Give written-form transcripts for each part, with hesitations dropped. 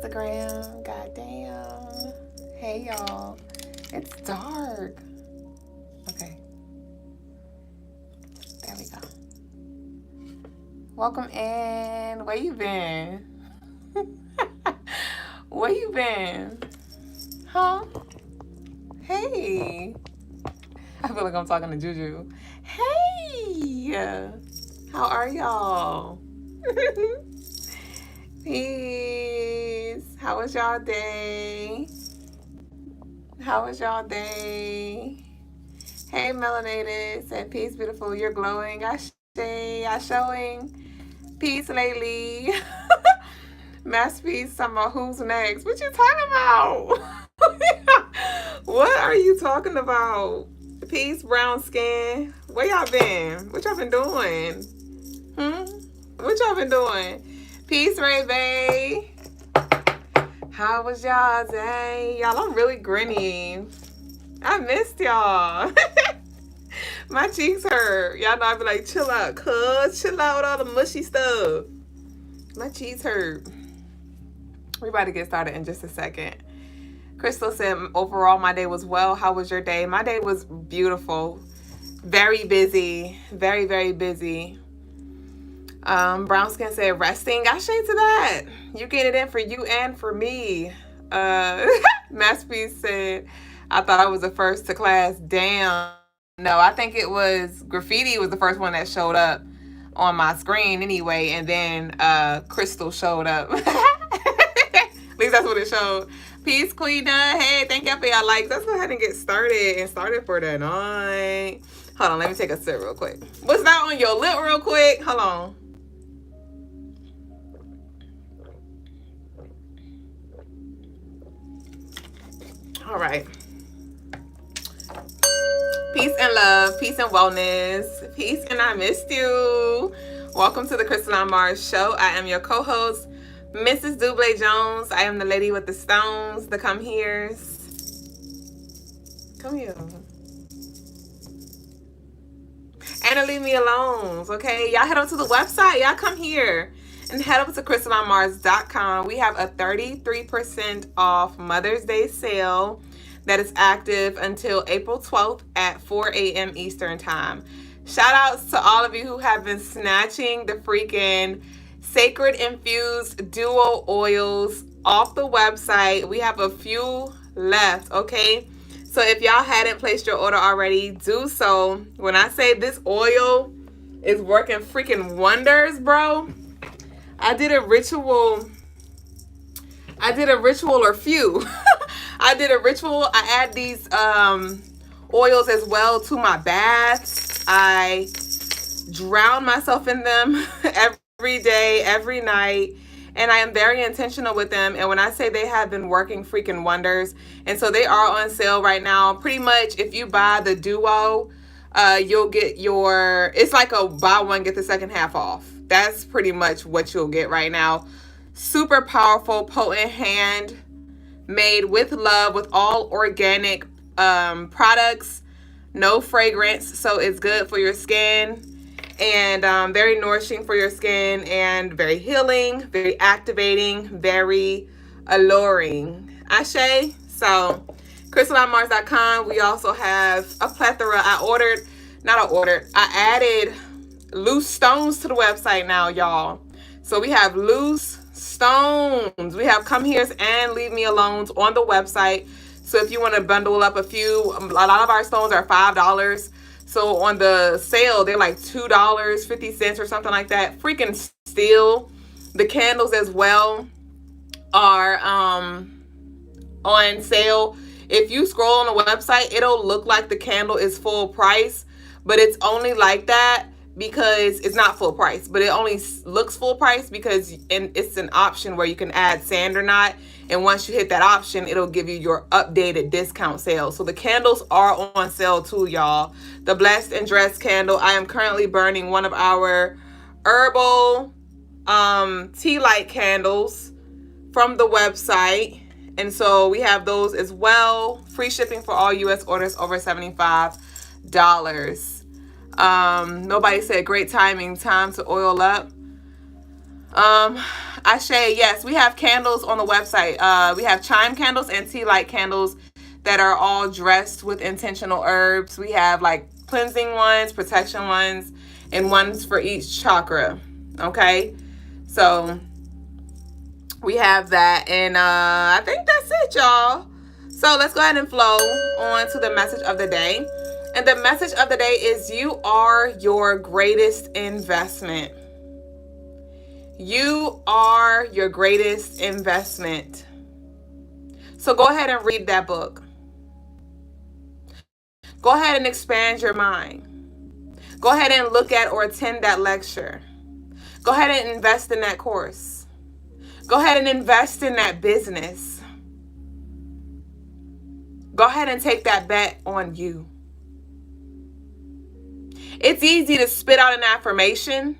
Instagram. Goddamn. Hey, y'all. It's dark. Okay. There we go. Welcome in. Where you been? Where you been? Huh? Hey. I feel like I'm talking to Juju. Hey. How are y'all? Peace. How was y'all day? How was y'all day? Hey, Melanated. Said, peace, beautiful. You're glowing. I showing. Peace, lately. Masterpiece, talking about who's next. What you talking about? What are you talking about? Peace, brown skin. Where y'all been? What y'all been doing? What y'all been doing? Peace, Ray Bay. How was y'all day? Y'all, I'm really grinning. I missed y'all. My cheeks hurt. Y'all know I be like, chill out, cuz. Chill out with all the mushy stuff. My cheeks hurt. We about to get started in just a second. Crystal said, overall, my day was well. How was your day? My day was beautiful. Very busy. Very, very busy. Brown Skin said, resting. I shade to that. You get it in for you and for me. Masterpiece said, I thought I was the first to class. Damn. No, I think it was Graffiti was the first one that showed up on my screen anyway. And then Crystal showed up. At least that's what it showed. Peace, Queen. Hey, thank y'all for y'all likes. Let's go ahead and get started. And started for the night. Hold on, let me take a sip real quick. What's that on your lip real quick? Hold on. All right. Peace and love. Peace and wellness. Peace and I missed you. Welcome to the Crystaline Mars show. I am your co-host, Mrs. Dublé Jones. I am the lady with the stones, the come here's. Come here. And to leave me alone, okay? Y'all head over to the website. Y'all come here and head over to CrystalineMars.com. We have a 33% off Mother's Day sale that is active until April 12th at 4 a.m. Eastern Time. Shout outs to all of you who have been snatching the freaking Sacred Infused Duo Oils off the website. We have a few left, okay? So if y'all hadn't placed your order already, do so. When I say this oil is working freaking wonders, bro, I did a ritual or few. I did a ritual. I add these oils as well to my baths. I drown myself in them every day, every night. And I am very intentional with them. And when I say they have been working freaking wonders. And so they are on sale right now. Pretty much if you buy the duo, you'll get it's like a buy one, get the second half off. That's pretty much what you'll get right now. Super powerful, potent, handmade with love, with all organic products, no fragrance. So it's good for your skin. And very nourishing for your skin and very healing, very activating, very alluring. Ashe. So CrystalineMars.com. We also have a plethora. I added loose stones to the website now, y'all. So we have loose stones. We have come here's and leave me alones on the website. So if you want to bundle up a lot of our stones are $5. So on the sale, they're like $2.50 or something like that. Freaking steal. The candles as well are on sale. If you scroll on the website, it'll look like the candle is full price, but it's only like that because it's not full price, but it only looks full price because it's an option where you can add sand or not. And once you hit that option, it'll give you your updated discount sale. So the candles are on sale too, y'all. The Blessed and Dressed candle. I am currently burning one of our herbal tea light candles from the website. And so we have those as well. Free shipping for all U.S. orders over $75. Nobody said great timing. Time to oil up. Ashe, yes, we have candles on the website. We have chime candles and tea light candles that are all dressed with intentional herbs. We have like cleansing ones, protection ones, and ones for each chakra. Okay, so we have that, and I think that's it, y'all. So let's go ahead and flow on to the message of the day. And the message of the day is you are your greatest investment. You are your greatest investment. So go ahead and read that book. Go ahead and expand your mind. Go ahead and look at or attend that lecture. Go ahead and invest in that course. Go ahead and invest in that business. Go ahead and take that bet on you. It's easy to spit out an affirmation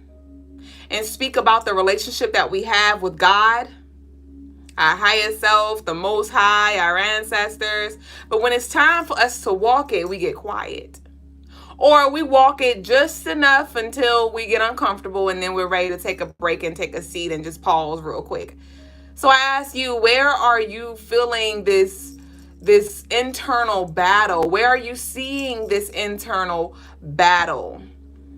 and speak about the relationship that we have with God, our higher self, the Most High, our ancestors. But when it's time for us to walk it, we get quiet. Or we walk it just enough until we get uncomfortable, and then we're ready to take a break and take a seat and just pause real quick. So I ask you, where are you feeling this internal battle? Where are you seeing this internal battle?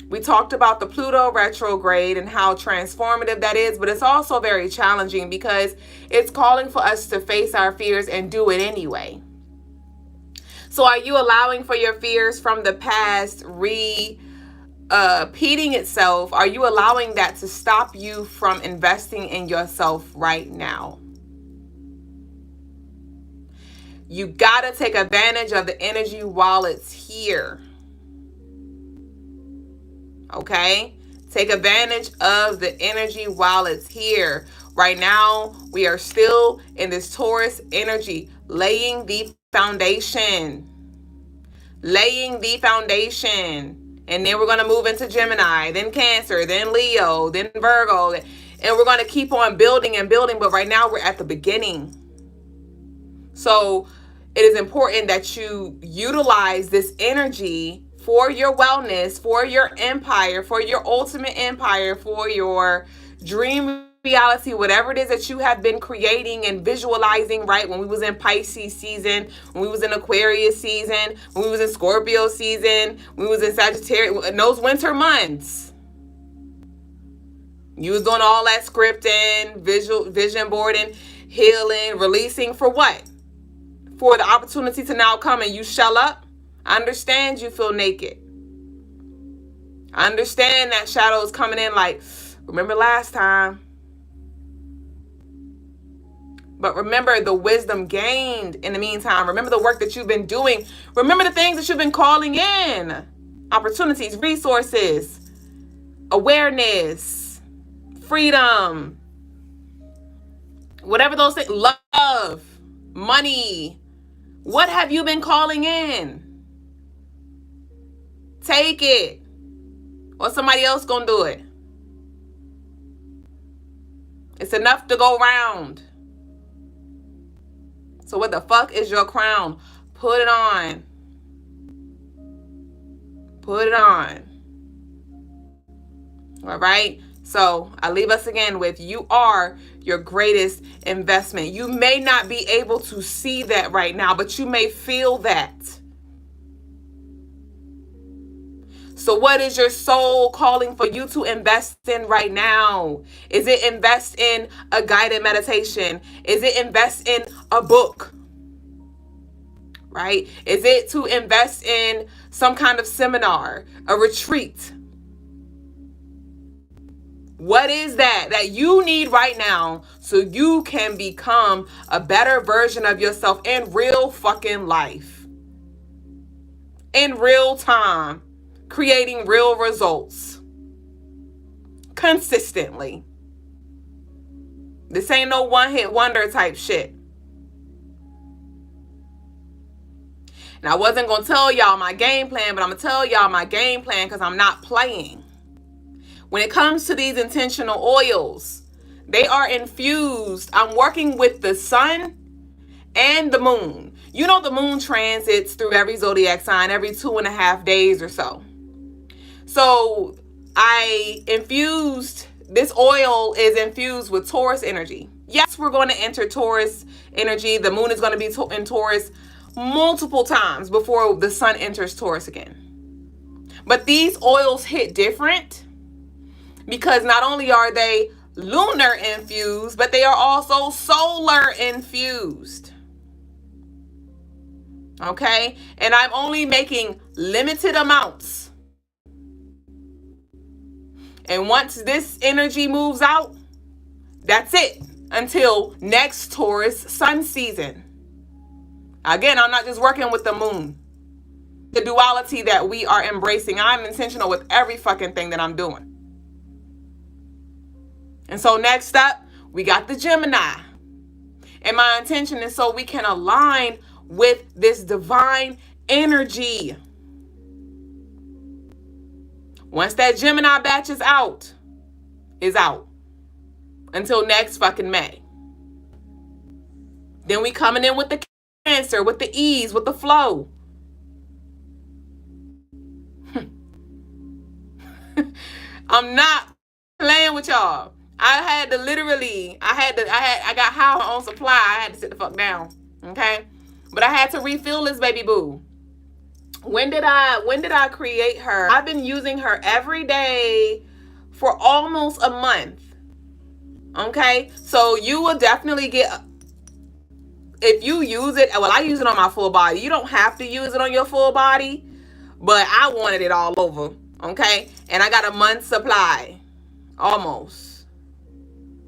We talked about the Pluto retrograde and how transformative that is, but it's also very challenging because it's calling for us to face our fears and do it anyway. So are you allowing for your fears from the past repeating itself? Are you allowing that to stop you from investing in yourself right now? You gotta take advantage of the energy while it's here. Okay? Take advantage of the energy while it's here. Right now, we are still in this Taurus energy, laying the foundation. Laying the foundation. And then we're going to move into Gemini, then Cancer, then Leo, then Virgo. And we're going to keep on building and building. But right now, we're at the beginning. So it is important that you utilize this energy for your wellness, for your empire, for your ultimate empire, for your dream reality, whatever it is that you have been creating and visualizing, right? When we was in Pisces season, when we was in Aquarius season, when we was in Scorpio season, when we was in Sagittarius, in those winter months. You was doing all that scripting, vision boarding, healing, releasing for what? For the opportunity to now come and you shell up. I understand you feel naked. I understand that shadow is coming in like, remember last time. But remember the wisdom gained in the meantime. Remember the work that you've been doing. Remember the things that you've been calling in. Opportunities, resources, awareness, freedom. Whatever those things, love, money. What have you been calling in? Take it. Or somebody else gonna do it. It's enough to go around. So what the fuck is your crown? Put it on. Put it on. All right? So I leave us again with you are your greatest investment. You may not be able to see that right now, but you may feel that. So what is your soul calling for you to invest in right now? Is it invest in a guided meditation? Is it invest in a book? Right? Is it to invest in some kind of seminar, a retreat? What is that you need right now so you can become a better version of yourself in real fucking life? In real time. Creating real results consistently. This ain't no one-hit wonder type shit. And I wasn't going to tell y'all my game plan, but I'm going to tell y'all my game plan because I'm not playing. When it comes to these intentional oils, they are infused. I'm working with the sun and the moon. You know the moon transits through every zodiac sign every 2.5 days or so. So I infused this oil is infused with Taurus energy. Yes, we're going to enter Taurus energy. The moon is going to be in Taurus multiple times before the sun enters Taurus again. But these oils hit different because not only are they lunar infused, but they are also solar infused. Okay? And I'm only making limited amounts. And once this energy moves out, that's it until next Taurus sun season. Again, I'm not just working with the moon. The duality that we are embracing. I'm intentional with every fucking thing that I'm doing. And so next up, we got the Gemini. And my intention is so we can align with this divine energy. Once that Gemini batch is out until next fucking May. Then we coming in with the Cancer, with the ease, with the flow. I'm not playing with y'all. I got high on supply. I had to sit the fuck down. Okay? But I had to refill this baby boo. When did I create her? I've been using her every day for almost a month. Okay? So you will definitely get, if you use it, well, I use it on my full body. You don't have to use it on your full body, but I wanted it all over. Okay? And I got a month's supply. Almost.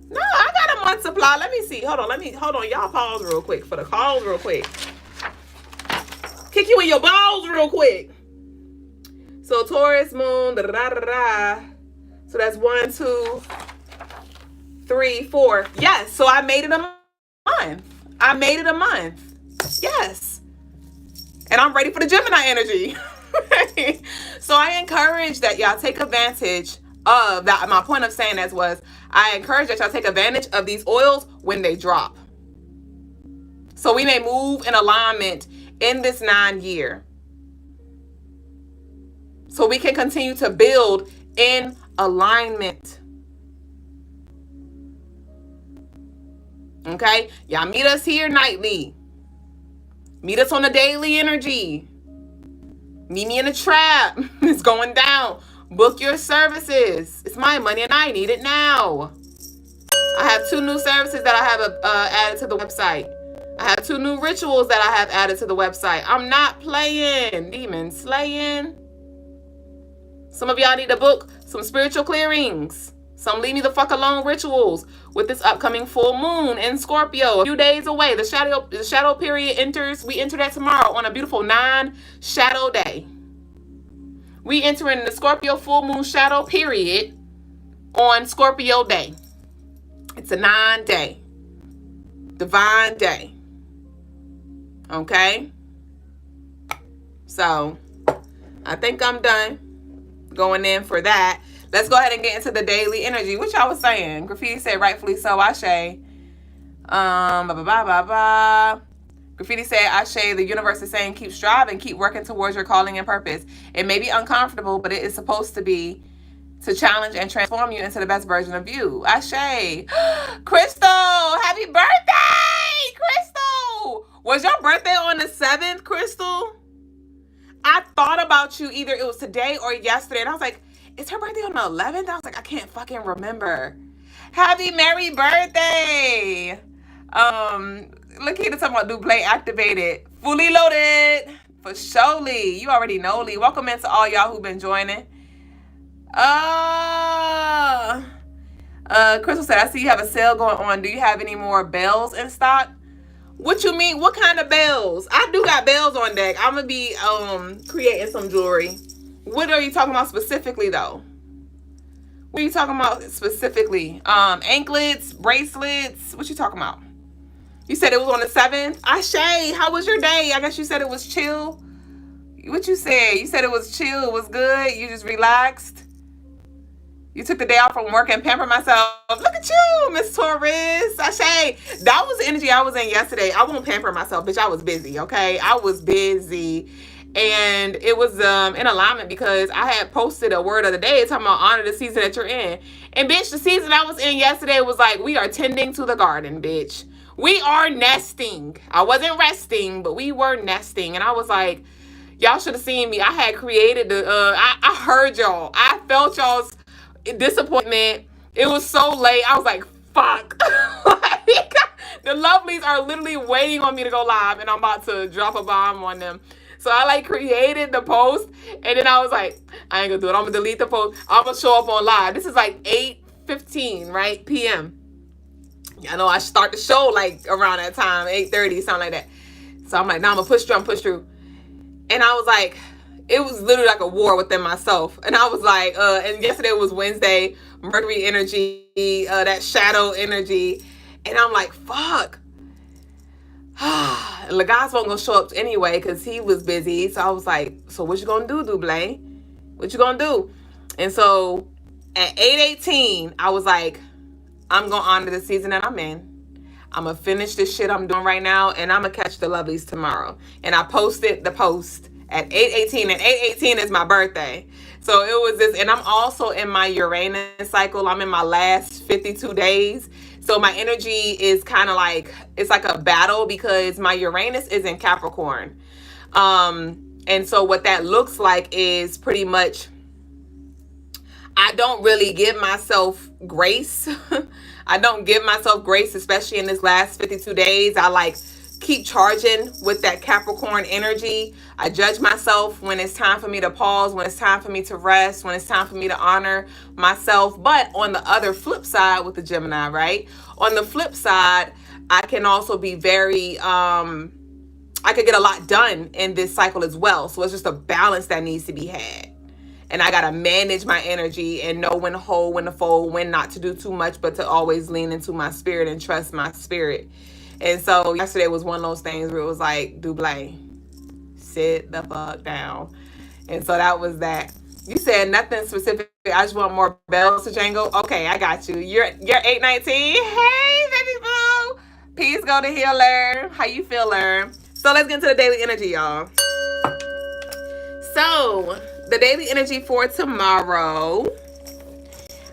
No, I got a month's supply. Let me see. Hold on. Y'all pause real quick for the calls real quick. Kick you in your balls real quick. So Taurus moon, So that's 1, 2, 3, 4. Yes. So I made it a month. Yes. And I'm ready for the Gemini energy. So I encourage that y'all take advantage of that. My point of saying that was I encourage that y'all take advantage of these oils when they drop. So we may move in alignment in this 9 year. So we can continue to build in alignment. Okay? Y'all meet us here nightly. Meet us on the daily energy. Meet me in the trap. It's going down. Book your services. It's my money and I need it now. I have 2 new services that I have added to the website. I have 2 new rituals that I have added to the website. I'm not playing. Demon slaying. Some of y'all need to book some spiritual clearings. Some leave me the fuck alone rituals with this upcoming full moon in Scorpio. A few days away. The shadow period enters. We enter that tomorrow on a beautiful 9 shadow day. We enter in the Scorpio full moon shadow period on Scorpio day. It's a 9 day. Divine day. Okay? So, I think I'm done going in for that. Let's go ahead and get into the daily energy. What y'all was saying? Graffiti said, rightfully so, Ashe. Graffiti said, Ashe, the universe is saying, keep striving, keep working towards your calling and purpose. It may be uncomfortable, but it is supposed to be to challenge and transform you into the best version of you. Ashe. Crystal, happy birthday, Crystal. Was your birthday on the 7th, Crystal? I thought about you either it was today or yesterday, and I was like, is her birthday on the 11th? I was like, I can't fucking remember. Happy merry birthday. Look here to talk about Duplay activated. Fully loaded. For surely. You already know, Lee. Welcome into all y'all who've been joining. Crystal said, I see you have a sale going on. Do you have any more bells in stock? What you mean? What kind of bells? I do got bells on deck. I'm going to be creating some jewelry. What are you talking about specifically, though? What are you talking about specifically? Anklets, bracelets? What you talking about? You said it was on the 7th? Ashe, how was your day? I guess you said it was chill. What you said? You said it was chill. It was good. You just relaxed. You took the day off from work and pampered myself. Look at you, Miss Taurus. Ashe, that was the energy I was in yesterday. I won't pamper myself, bitch. I was busy, okay? I was busy. And it was in alignment because I had posted a word of the day talking about honor the season that you're in. And bitch, the season I was in yesterday was like, we are tending to the garden, bitch. We are nesting. I wasn't resting, but we were nesting. And I was like, y'all should have seen me. I had created the, I heard y'all. I felt y'all's disappointment. It was so late. I was like, fuck. Like, the lovelies are literally waiting on me to go live, and I'm about to drop a bomb on them. So I like created the post, and then I was like, I ain't gonna do it. I'm gonna delete the post. I'm gonna show up on live. This is like 8:15, right? PM. I know I start the show like around that time, 8:30, something like that. So I'm like, nah, I'm gonna push through. And I was like, it was literally like a war within myself. And I was like, and yesterday was Wednesday, Mercury energy, that shadow energy. And I'm like, fuck. And Lagos wasn't gonna show up anyway because he was busy. So I was like, so what you gonna do, Dublé? What you gonna do? And so at 8:18, I was like, I'm gonna honor the season that I'm in. I'm gonna finish this shit I'm doing right now, and I'm gonna catch the lovelies tomorrow. And I posted the post at 8:18, and 8:18 is my birthday. So it was this, and I'm also in my Uranus cycle. I'm in my last 52 days. So my energy is kind of like, it's like a battle because my Uranus is in Capricorn. And so what that looks like is pretty much, I don't really give myself grace. I don't give myself grace, especially in this last 52 days. I like keep charging with that Capricorn energy. I judge myself when it's time for me to pause, when it's time for me to rest, when it's time for me to honor myself. But on the other flip side with the Gemini, right? On the flip side, I can also be very, I could get a lot done in this cycle as well. So it's just a balance that needs to be had. And I got to manage my energy and know when to hold, when to fold, when not to do too much, but to always lean into my spirit and trust my spirit. And so yesterday was one of those things where it was like, Dublé, sit the fuck down. And so that was that. You said nothing specific. I just want more bells to jangle. Okay, I got you. You're 8:19. Hey, baby boo. Peace go to healer. How you feeling? So let's get into the daily energy, y'all. So the daily energy for tomorrow,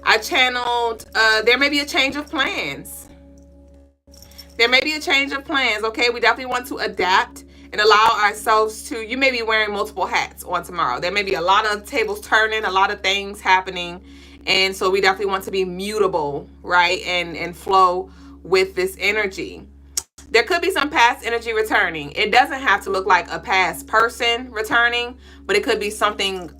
I channeled, there may be a change of plans. There may be a change of plans, okay? We definitely want to adapt and allow ourselves to, you may be wearing multiple hats on tomorrow. There may be a lot of tables turning, a lot of things happening. And so we definitely want to be mutable, right? And flow with this energy. There could be some past energy returning. It doesn't have to look like a past person returning, but it could be something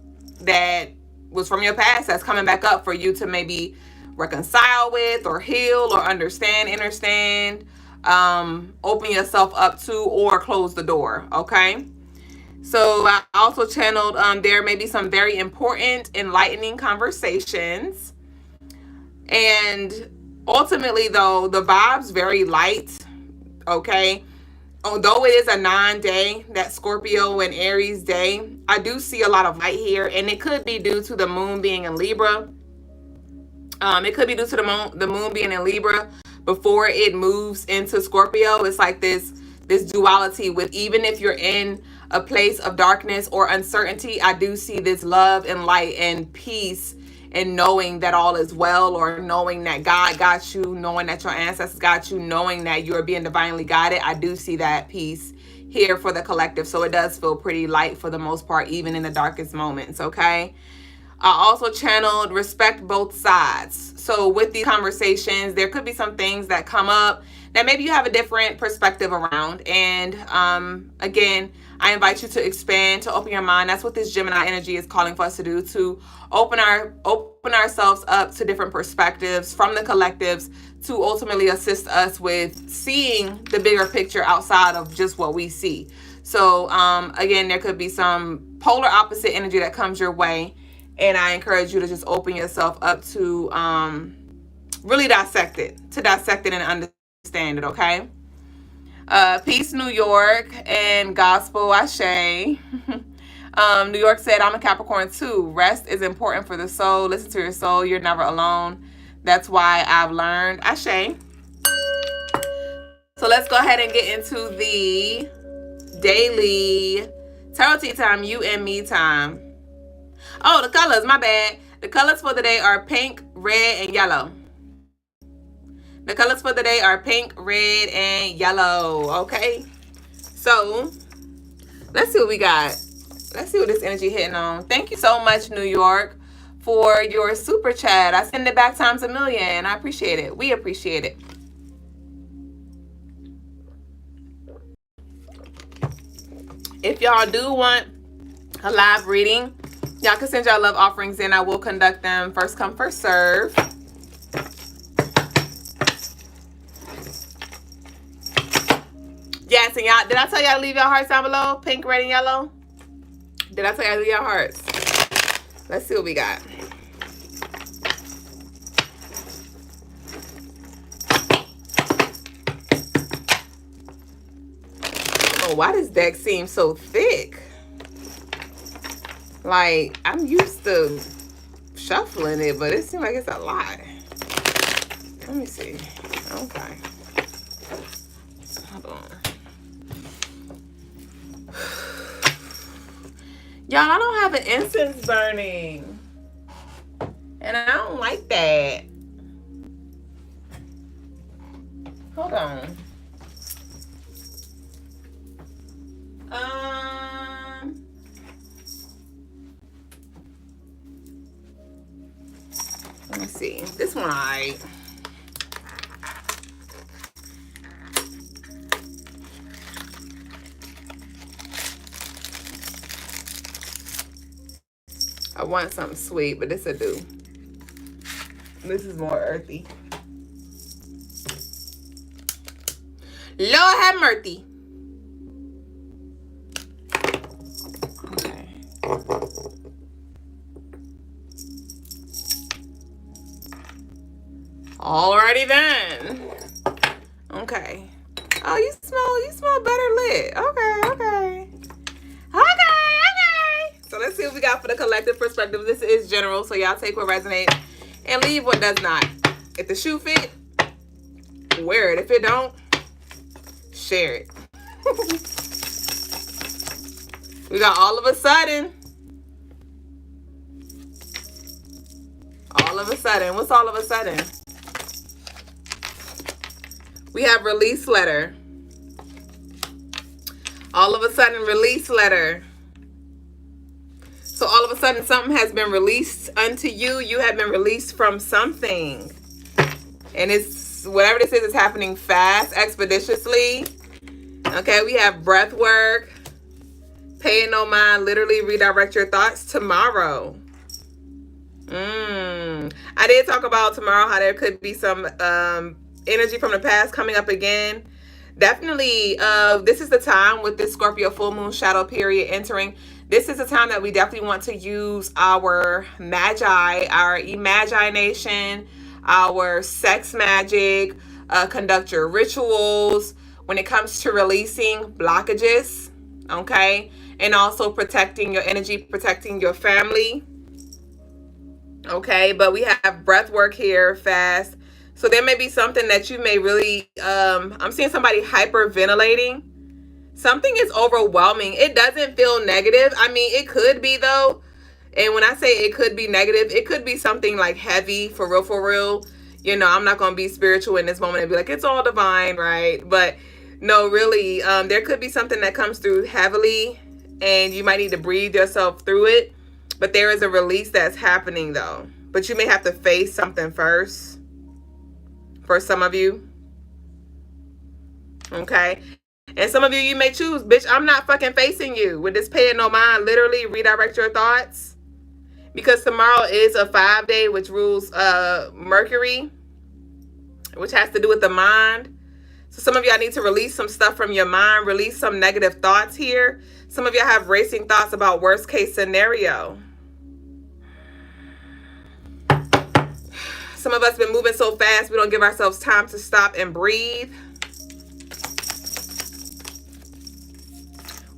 that was from your past that's coming back up for you to maybe reconcile with or heal or understand, open yourself up to, or close the door, okay? So I also channeled, there may be some very important, enlightening conversations. And ultimately, though, the vibe's very light, okay? Although it is a 9-day, that Scorpio and Aries day, I do see a lot of light here, and it could be due to the moon being in Libra. It could be due to the moon being in Libra before it moves into Scorpio. It's like this duality with, even if you're in a place of darkness or uncertainty, I do see this love and light and peace and knowing that all is well, or knowing that God got you, knowing that your ancestors got you, knowing that you're being divinely guided. I do see that peace here for the collective. So it does feel pretty light for the most part, even in the darkest moments, okay? I also channeled respect both sides. So with these conversations, there could be some things that come up that maybe you have a different perspective around. And again, I invite you to expand, to open your mind. That's what this Gemini energy is calling for us to do, to open ourselves up to different perspectives from the collectives, to ultimately assist us with seeing the bigger picture outside of just what we see. So again, there could be some polar opposite energy that comes your way. And I encourage you to just open yourself up to really dissect it and understand it, okay? Peace, New York, and gospel, ashe. New York said, I'm a Capricorn too. Rest is important for the soul. Listen to your soul. You're never alone. That's why I've learned. Ashe. So let's go ahead and get into the daily Tarot tea time, you and me time. Oh, the colors, my bad. The colors for the day are pink, red, and yellow. The colors for the day are pink, red, and yellow. Okay. So, let's see what we got. Let's see what this energy hitting on. Thank you so much, New York, for your super chat. I send it back times a million. I appreciate it. We appreciate it. If y'all do want a live reading, y'all can send y'all love offerings in. I will conduct them first come, first serve. Yes, and y'all, did I tell y'all to leave your hearts down below? Pink, red, and yellow? Did I tell y'all to leave your hearts? Let's see what we got. Oh, why does deck seem so thick? Like, I'm used to shuffling it, but it seems like it's a lot. Let me see. Okay. Hold on. Y'all, I don't have an incense burning. And I don't like that. Hold on. Let me see. This one, I want something sweet, but this will do. This is more earthy. Lord have mercy. Okay. Alrighty then. Okay. Oh, you smell better lit. Okay. So let's see what we got for the collective perspective. This is general, so y'all take what resonates and leave what does not. If the shoe fit, wear it. If it don't, share it. We got all of a sudden. All of a sudden. What's all of a sudden? We have release letter. All of a sudden, release letter. So all of a sudden, something has been released unto you. You have been released from something. And it's, whatever this is happening fast, expeditiously. Okay, we have breath work. Pay it no mind. Literally redirect your thoughts tomorrow. I did talk about tomorrow how there could be some energy from the past coming up again. Definitely, this is the time with this Scorpio full moon shadow period entering. This is a time that we definitely want to use our magi, our imagination, our sex magic, conduct your rituals when it comes to releasing blockages, okay? And also protecting your energy, protecting your family, okay? But we have breath work here fast. So there may be something that you may really, I'm seeing somebody hyperventilating. Something is overwhelming. It doesn't feel negative. I mean, it could be though. And when I say it could be negative, it could be something like heavy, for real. You know, I'm not going to be spiritual in this moment and be like, it's all divine, right? But no, really, there could be something that comes through heavily and you might need to breathe yourself through it. But there is a release that's happening though. But you may have to face something first for some of you. Okay. And some of you, you may choose, bitch, I'm not fucking facing you with this pay it no mind. Literally redirect your thoughts. Because tomorrow is a 5-day, which rules Mercury, which has to do with the mind. So some of y'all need to release some stuff from your mind, release some negative thoughts here. Some of y'all have racing thoughts about worst case scenario. Some of us been moving so fast, we don't give ourselves time to stop and breathe.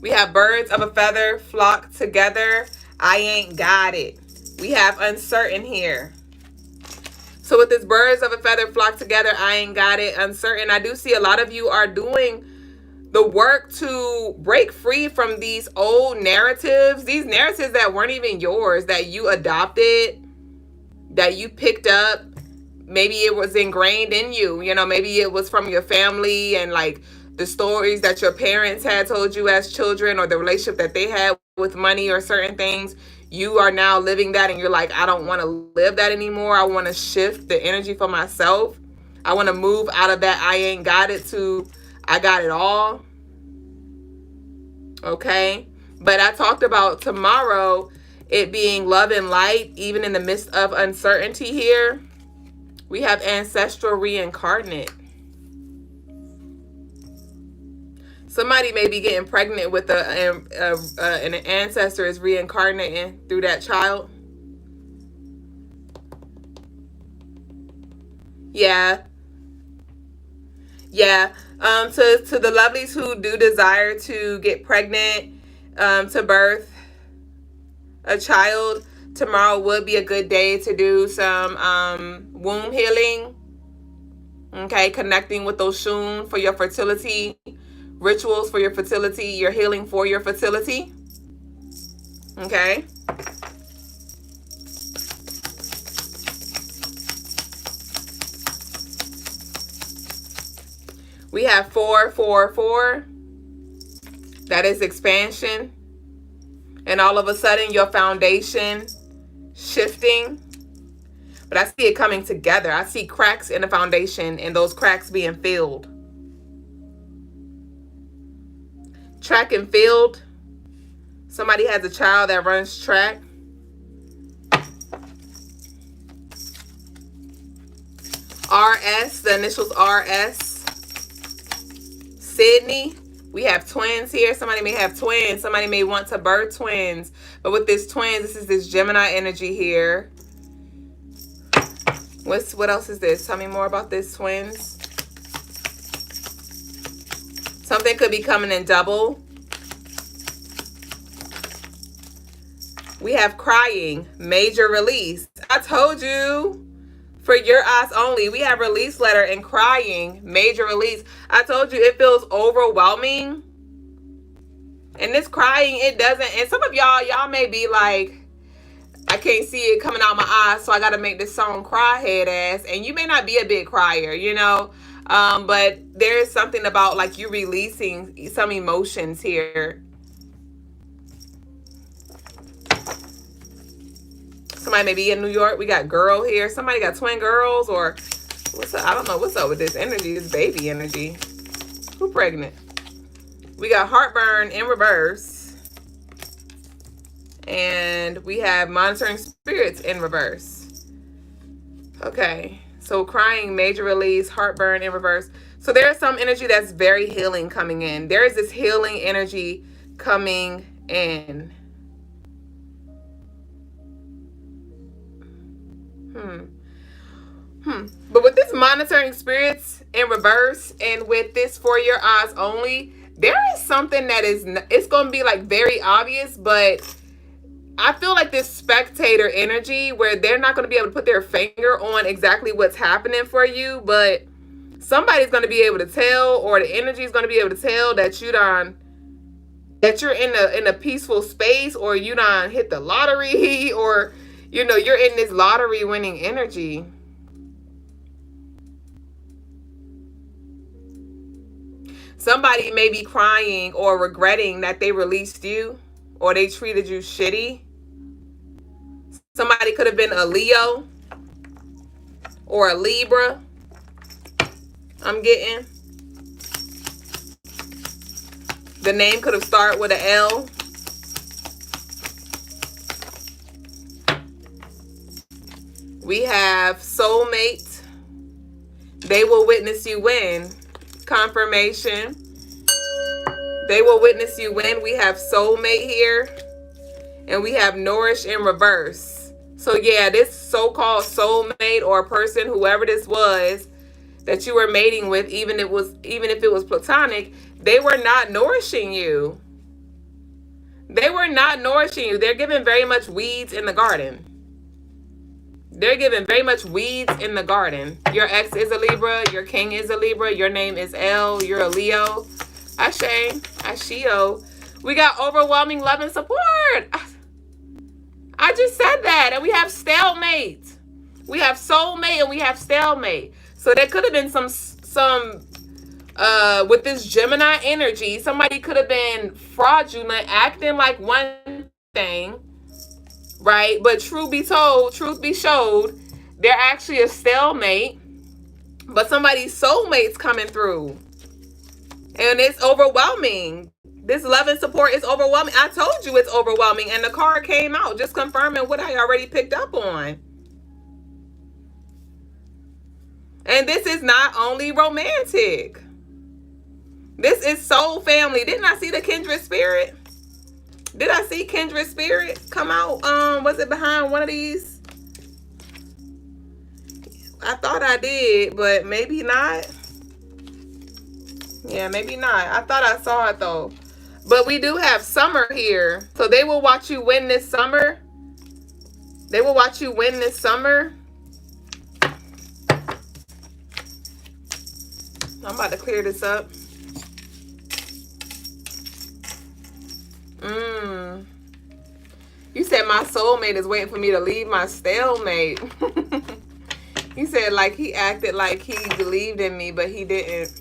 We have birds of a feather flock together. I ain't got it. We have uncertain here. So with this birds of a feather flock together, I ain't got it, uncertain. I do see a lot of you are doing the work to break free from these old narratives, these narratives that weren't even yours, that you adopted, that you picked up. Maybe it was ingrained in you, you know, maybe it was from your family and like the stories that your parents had told you as children, or the relationship that they had with money or certain things. You are now living that and you're like, I don't want to live that anymore. I want to shift the energy for myself. I want to move out of that I ain't got it to I got it all. Okay. But I talked about tomorrow it being love and light, even in the midst of uncertainty here. We have ancestral reincarnate. Somebody may be getting pregnant with an ancestor is reincarnating through that child. Yeah. Yeah. To the lovelies who do desire to get pregnant, to birth a child, tomorrow would be a good day to do some womb healing. Okay, connecting with those shun for your fertility, rituals for your fertility, your healing for your fertility. Okay. We have 444. That is expansion. And all of a sudden your foundation shifting. But I see it coming together. I see cracks in the foundation and those cracks being filled. Track and field. Somebody has a child that runs track. RS, the initials RS. Sydney. We have twins here. Somebody may have twins. Somebody may want to birth twins. But with this twins, this is this Gemini energy here. What else is this? Tell me more about this twins. Something could be coming in double. We have crying, major release. I told you. For your eyes only, we have release letter and crying, major release. I told you it feels overwhelming. And this crying, it doesn't. And some of y'all may be like, I can't see it coming out my eyes, so I got to make this song cry head ass. And you may not be a big crier, you know. But there is something about like you releasing some emotions here. Somebody may be in New York. We got girl here. Somebody got twin girls, or what's up? I don't know what's up with this energy, this baby energy. Who pregnant? We got heartburn in reverse. And we have monitoring spirits in reverse. Okay. So crying, major release, heartburn in reverse. So there is some energy that's very healing coming in. There is this healing energy coming in. But with this monitoring spirits in reverse and with this for your eyes only, there is something that is, it's going to be like very obvious, but I feel like this spectator energy where they're not going to be able to put their finger on exactly what's happening for you, but somebody's going to be able to tell, or the energy is going to be able to tell that you're in a peaceful space, or you done hit the lottery, or you know, you're in this lottery winning energy. Somebody may be crying or regretting that they released you or they treated you shitty. Somebody could have been a Leo or a Libra. I'm getting. The name could have started with an L. We have soulmate. They will witness you win. Confirmation. They will witness you win. We have soulmate here. And we have nourish in reverse. So yeah, this so-called soulmate or person, whoever this was that you were mating with, even if it was platonic, they were not nourishing you. They were not nourishing you. They're giving very much weeds in the garden. They're giving very much weeds in the garden. Your ex is a Libra. Your king is a Libra. Your name is L. You're a Leo. Ashe, Ashio. We got overwhelming love and support. I just said that. And we have stalemate. We have soulmate and we have stalemate. So there could have been some with this Gemini energy, somebody could have been fraudulent, acting like one thing, right? But truth be told, truth be showed, they're actually a stalemate, but somebody's soulmate's coming through. And it's overwhelming. This love and support is overwhelming. I told you it's overwhelming, and the card came out just confirming what I already picked up on. And this is not only romantic. This is soul family. Didn't I see the kindred spirit? Did I see kindred spirit come out? Was it behind one of these? I thought I did, but maybe not. Yeah, maybe not. I thought I saw it though. But we do have summer here. So they will watch you win this summer. They will watch you win this summer. I'm about to clear this up. You said my soulmate is waiting for me to leave my stalemate. You said like he acted like he believed in me, but he didn't.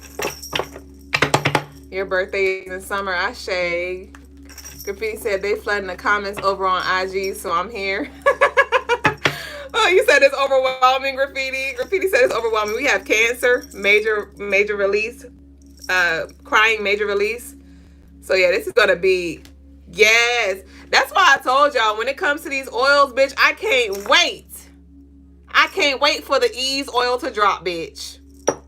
Your birthday is in summer. Ashe. Graffiti said they flooding the comments over on IG, so I'm here. Oh, you said it's overwhelming, Graffiti. Graffiti said it's overwhelming. We have Cancer, major release. Crying, major release. So yeah, this is gonna be, yes. That's why I told y'all, when it comes to these oils, bitch, I can't wait. I can't wait for the ease oil to drop, bitch.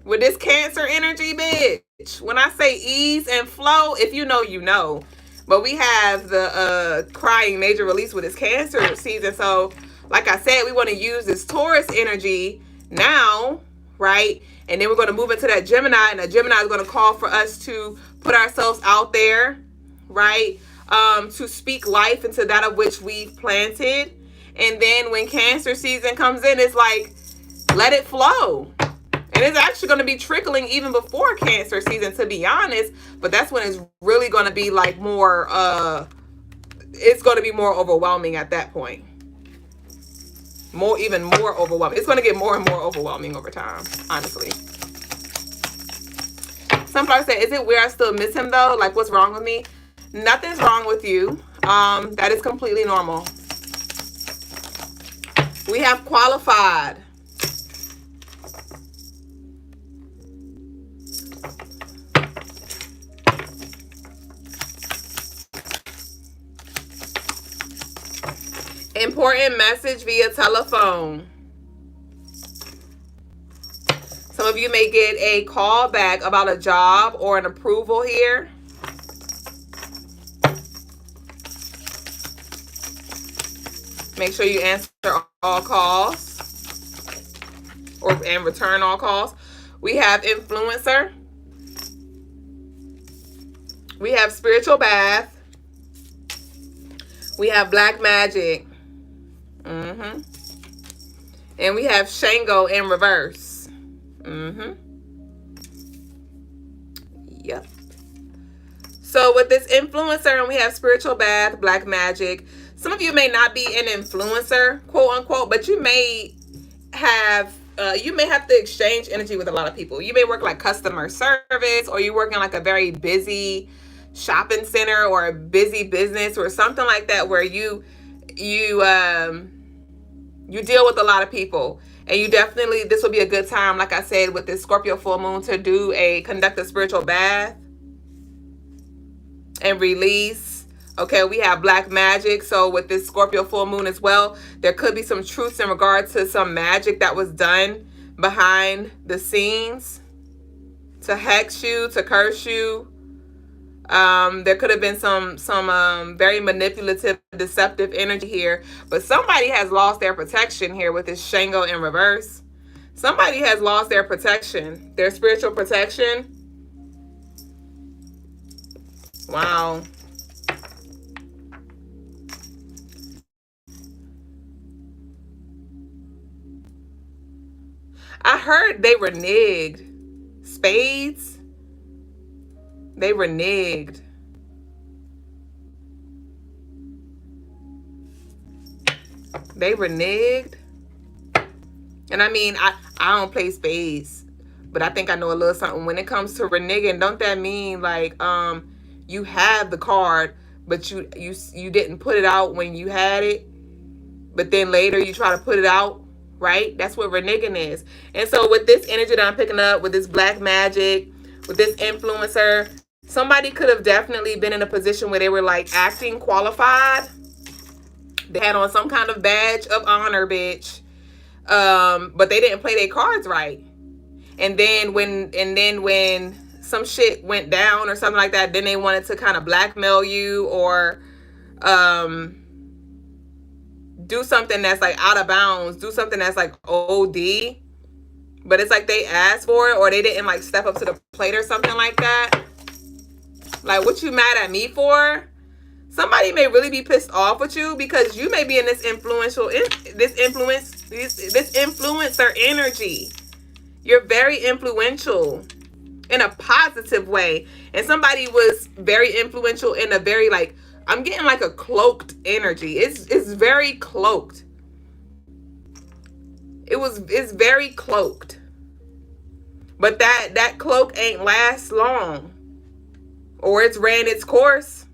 With this Cancer energy, bitch. When I say ease and flow, if you know, you know. But we have the crying major release with this Cancer season. So, like I said, we want to use this Taurus energy now, right? And then we're going to move into that Gemini. And that Gemini is going to call for us to put ourselves out there, right? To speak life into that of which we've planted. And then when Cancer season comes in, it's like, let it flow. And it's actually going to be trickling even before Cancer season, to be honest. But that's when it's really going to be like more, it's going to be more overwhelming at that point. Even more overwhelming. It's going to get more and more overwhelming over time, honestly. Sunflower said, is it weird I still miss him though? Like, what's wrong with me? Nothing's wrong with you. That is completely normal. We have qualified. Important message via telephone. Some of you may get a call back about a job or an approval here. Make sure you answer all calls and return all calls. We have influencer. We have spiritual bath. We have black magic. And we have Shango in reverse. Yep. So with this influencer, and we have spiritual bath, black magic. Some of you may not be an influencer, quote unquote, but you may have to exchange energy with a lot of people. You may work like customer service, or you work in like a very busy shopping center or a busy business or something like that, where you deal with a lot of people. And you definitely, this will be a good time, like I said, with this Scorpio full moon, to conduct a spiritual bath and release. Okay, we have black magic. So with this Scorpio full moon as well, there could be some truths in regards to some magic that was done behind the scenes to hex you, to curse you. There could have been some very manipulative, deceptive energy here. But somebody has lost their protection here with this Shango in reverse. Somebody has lost their protection, their spiritual protection. Wow. I heard they reneged. Spades. They reneged. They reneged. And I mean, I don't play spades, but I think I know a little something. When it comes to reneging, don't that mean like you have the card, but you didn't put it out when you had it, but then later you try to put it out, right? That's what reneging is. And so with this energy that I'm picking up, with this black magic, with this influencer, somebody could have definitely been in a position where they were like acting qualified. They had on some kind of badge of honor, bitch. But they didn't play their cards right. And then when some shit went down or something like that, then they wanted to kind of blackmail you or do something that's like out of bounds, do something that's like OD. But it's like they asked for it or they didn't like step up to the plate or something like that. Like, what you mad at me for? Somebody may really be pissed off with you because you may be in this influencer energy. You're very influential in a positive way. And somebody was very influential in a very like, I'm getting like a cloaked energy. It's very cloaked. It's very cloaked. But that cloak ain't last long. Or it's ran its course.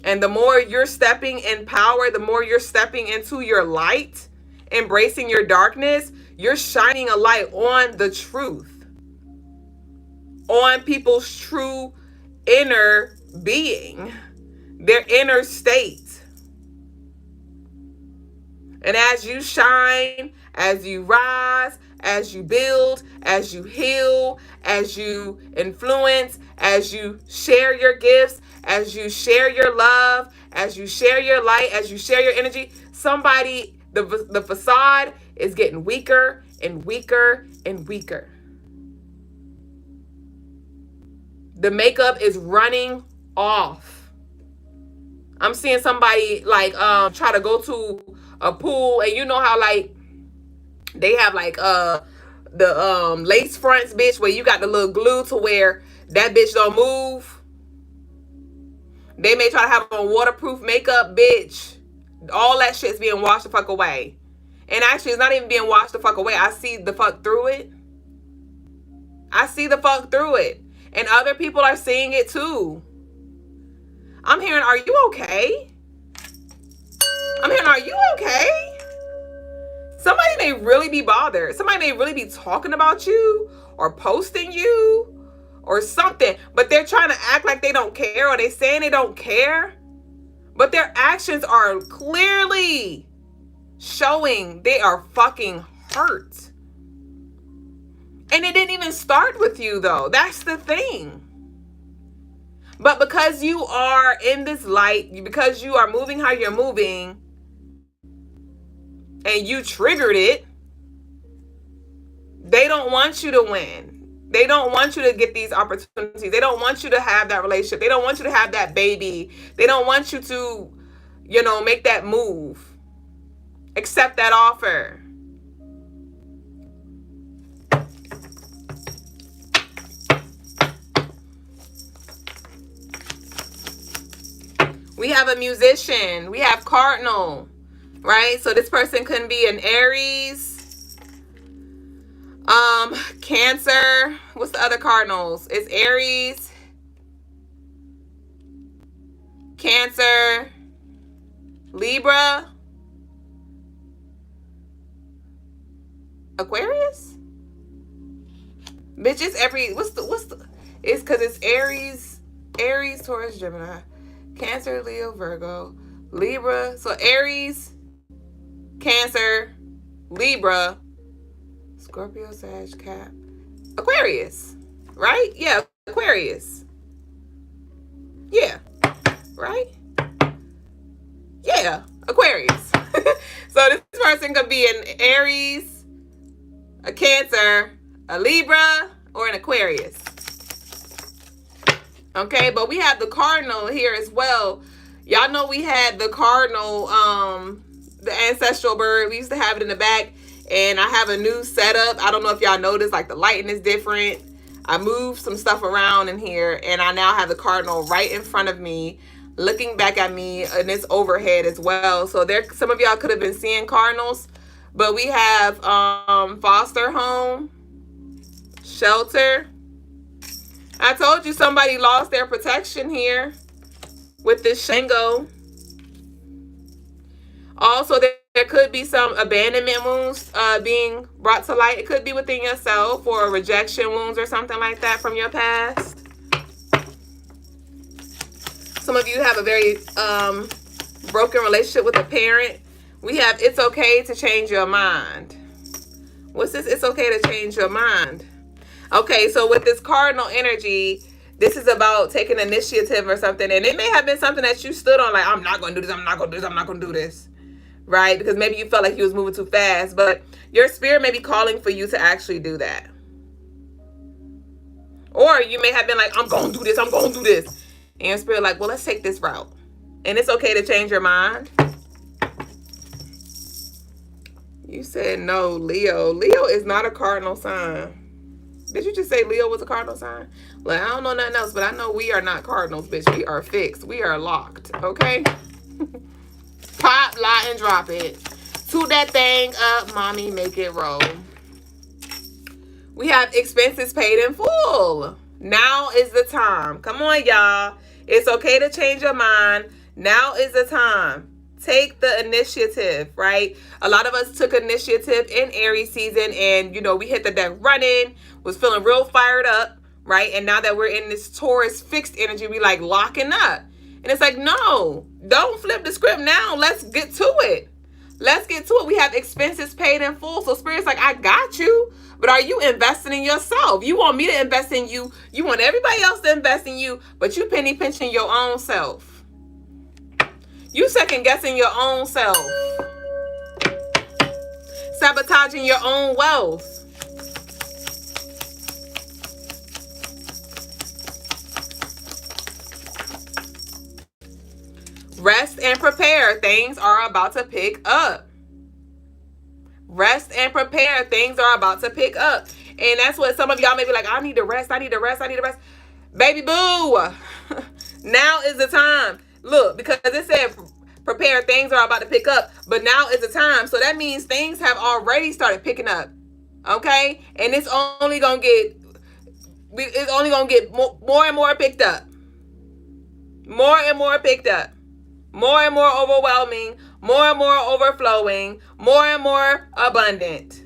And the more you're stepping in power, the more you're stepping into your light, embracing your darkness, you're shining a light on the truth, on people's true inner being, their inner state. And as you shine, as you rise, as you build, as you heal, as you influence, as you share your gifts, as you share your love, as you share your light, as you share your energy, somebody, the facade is getting weaker and weaker and weaker. The makeup is running off. I'm seeing somebody like try to go to a pool, and you know how like they have like the lace fronts, bitch, where you got the little glue to where that bitch don't move. They may try to have on waterproof makeup, bitch. All that shit's being washed the fuck away. And actually, it's not even being washed the fuck away. I see the fuck through it. I see the fuck through it. And other people are seeing it too. I'm hearing, are you okay? I'm hearing, are you okay? Somebody may really be bothered. Somebody may really be talking about you or posting you or something, but they're trying to act like they don't care, or they saying they don't care, but their actions are clearly showing they are fucking hurt. And it didn't even start with you though. That's the thing. But because you are in this light, because you are moving how you're moving, and you triggered it, they don't want you to win. They don't want you to get these opportunities. They don't want you to have that relationship. They don't want you to have that baby. They don't want you to, make that move. Accept that offer. We have a musician. We have Cardinal, right? So this person can be an Aries, Cancer. What's the other cardinals? It's Aries, Cancer, Libra, Aquarius. Bitch, it's it's because it's Aries, Taurus, Gemini, Cancer, Leo, Virgo, Libra. So Aries, Cancer, Libra, Scorpio, Sag, Cap, Aquarius, right? Yeah, Aquarius. Yeah, right? Yeah, Aquarius. So this person could be an Aries, a Cancer, a Libra, or an Aquarius. Okay, but we have the Cardinal here as well. Y'all know we had the Cardinal, the ancestral bird. We used to have it in the back. And I have a new setup. I don't know if y'all noticed, like the lighting is different. I moved some stuff around in here, and I now have the cardinal right in front of me, looking back at me, and it's overhead as well. So there, some of y'all could have been seeing cardinals, but we have foster home, shelter. I told you somebody lost their protection here with this shingo. Also, there could be some abandonment wounds being brought to light. It could be within yourself, or rejection wounds or something like that from your past. Some of you have a very broken relationship with a parent. We have, it's okay to change your mind. What's this? It's okay to change your mind. Okay, so with this cardinal energy, this is about taking initiative or something. And it may have been something that you stood on, like, I'm not going to do this, I'm not going to do this, I'm not going to do this. Right? Because maybe you felt like you was moving too fast. But your spirit may be calling for you to actually do that. Or you may have been like, I'm going to do this, I'm going to do this. And your spirit like, well, let's take this route. And it's okay to change your mind. You said no, Leo. Leo is not a cardinal sign. Did you just say Leo was a cardinal sign? Well, I don't know nothing else, but I know we are not cardinals, bitch. We are fixed. We are locked, okay? Pop, lie, and drop it. Toot that thing up, mommy, make it roll. We have expenses paid in full. Now is the time. Come on, y'all. It's okay to change your mind. Now is the time. Take the initiative, right? A lot of us took initiative in Aries season, and, you know, we hit the deck running, was feeling real fired up, right? And now that we're in this Taurus fixed energy, we like locking up. And it's like, no, don't flip the script now. Let's get to it. Let's get to it. We have expenses paid in full. So Spirit's like, I got you. But are you investing in yourself? You want me to invest in you. You want everybody else to invest in you, but you penny pinching your own self. You second guessing your own self. Sabotaging your own wealth. Rest and prepare. Things are about to pick up. Rest and prepare. Things are about to pick up. And that's what some of y'all may be like, I need to rest. I need to rest. I need to rest. Baby boo. Now is the time. Look, because it said prepare, things are about to pick up, but now is the time. So that means things have already started picking up. Okay? And it's only gonna get more and more picked up. More and more picked up. More and more overwhelming, more and more overflowing, more and more abundant.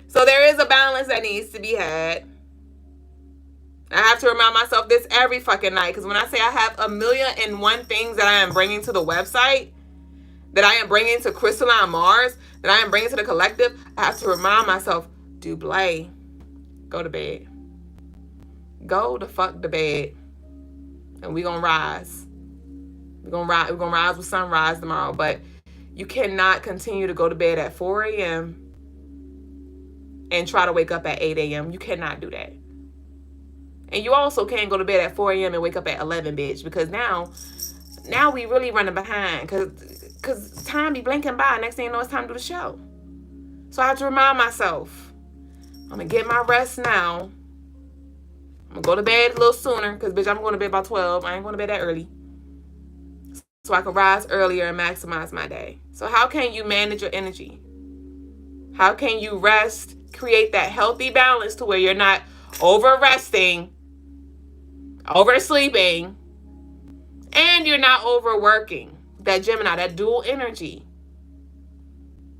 So there is a balance that needs to be had. I have to remind myself this every fucking night, because when I say I have 1,000,001 things that I am bringing to the website, that I am bringing to Crystaline Mars, that I am bringing to the collective, I have to remind myself, Dublé, go to bed. Go the fuck to bed. And we're going to rise. We're gonna rise with sunrise tomorrow. But you cannot continue to go to bed at 4 a.m. and try to wake up at 8 a.m. You cannot do that. And you also can't go to bed at 4 a.m. and wake up at 11, bitch. Because now we really running behind. Because time be blinking by. Next thing you know, it's time to do the show. So I have to remind myself, I'm going to get my rest now. I'm going to go to bed a little sooner. Because, bitch, I'm going to bed by 12. I ain't going to bed that early. So I can rise earlier and maximize my day. So how can you manage your energy? How can you rest, create that healthy balance to where you're not over-resting, oversleeping, and you're not overworking? That Gemini, that dual energy.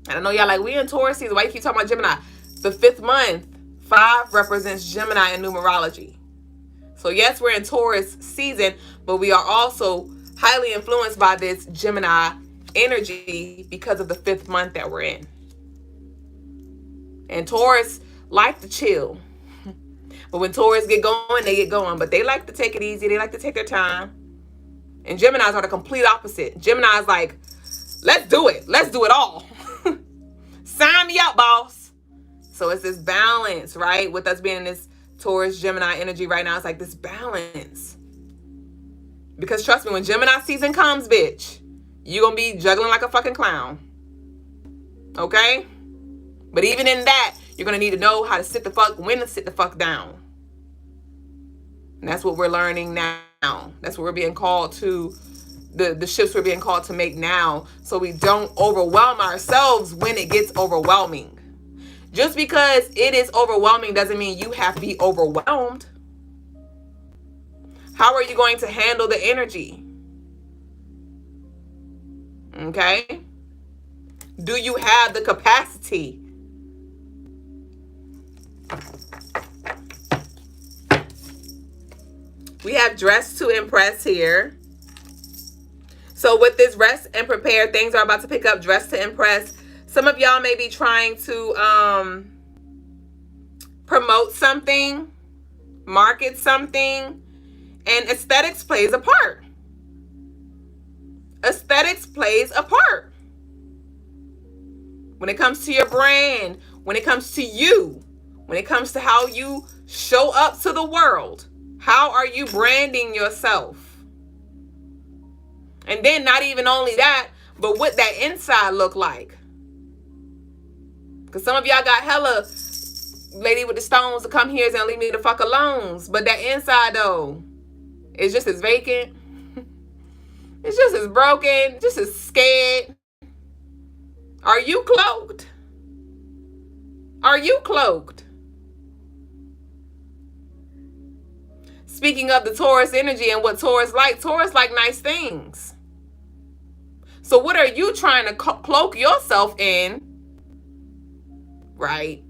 And I know y'all like, we in Taurus season. Why you keep talking about Gemini? The 5th month, 5 represents Gemini in numerology. So yes, we're in Taurus season, but we are also highly influenced by this Gemini energy because of the 5th month that we're in. And Taurus like to chill. But when Taurus get going, they get going. But they like to take it easy. They like to take their time. And Geminis are the complete opposite. Gemini's like, let's do it. Let's do it all. Sign me up, boss. So it's this balance, right? With us being in this Taurus Gemini energy right now, it's like this balance. Because trust me, when Gemini season comes, bitch, you're going to be juggling like a fucking clown. Okay? But even in that, You're going to need to know how to when to sit the fuck down. And that's what we're learning now. That's what we're being called to, the shifts we're being called to make now, so we don't overwhelm ourselves when it gets overwhelming. Just because it is overwhelming doesn't mean you have to be overwhelmed. How are you going to handle the energy? Okay? Do you have the capacity? We have dress to impress here. So with this rest and prepare, things are about to pick up. Dress to impress. Some of y'all may be trying to promote something, market something, and aesthetics plays a part. Aesthetics plays a part. When it comes to your brand, when it comes to you, when it comes to how you show up to the world, how are you branding yourself? And then not even only that, but what that inside look like. Because some of y'all got hella lady with the stones to come here and leave me the fuck alone. But that inside though, is just as vacant. It's just as broken, just as scared. Are you cloaked? Are you cloaked? Speaking of the Taurus energy and what Taurus like nice things. So what are you trying to cloak yourself in, right?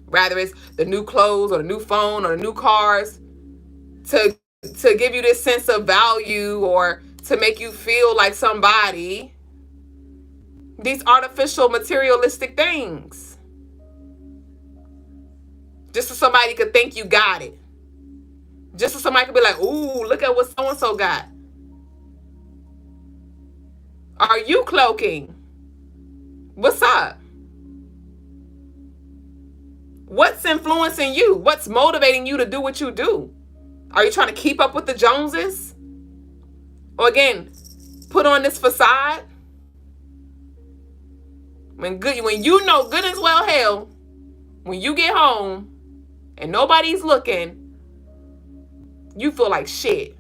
Rather it's the new clothes or the new phone or the new cars to give you this sense of value or to make you feel like somebody. These artificial materialistic things. Just so somebody could think you got it. Just so somebody could be like, ooh, look at what so-and-so got. Are you cloaking? What's up? What's influencing you? What's motivating you to do what you do? Are you trying to keep up with the Joneses? Or again, put on this facade? When you know good as well hell, when you get home and nobody's looking, you feel like shit.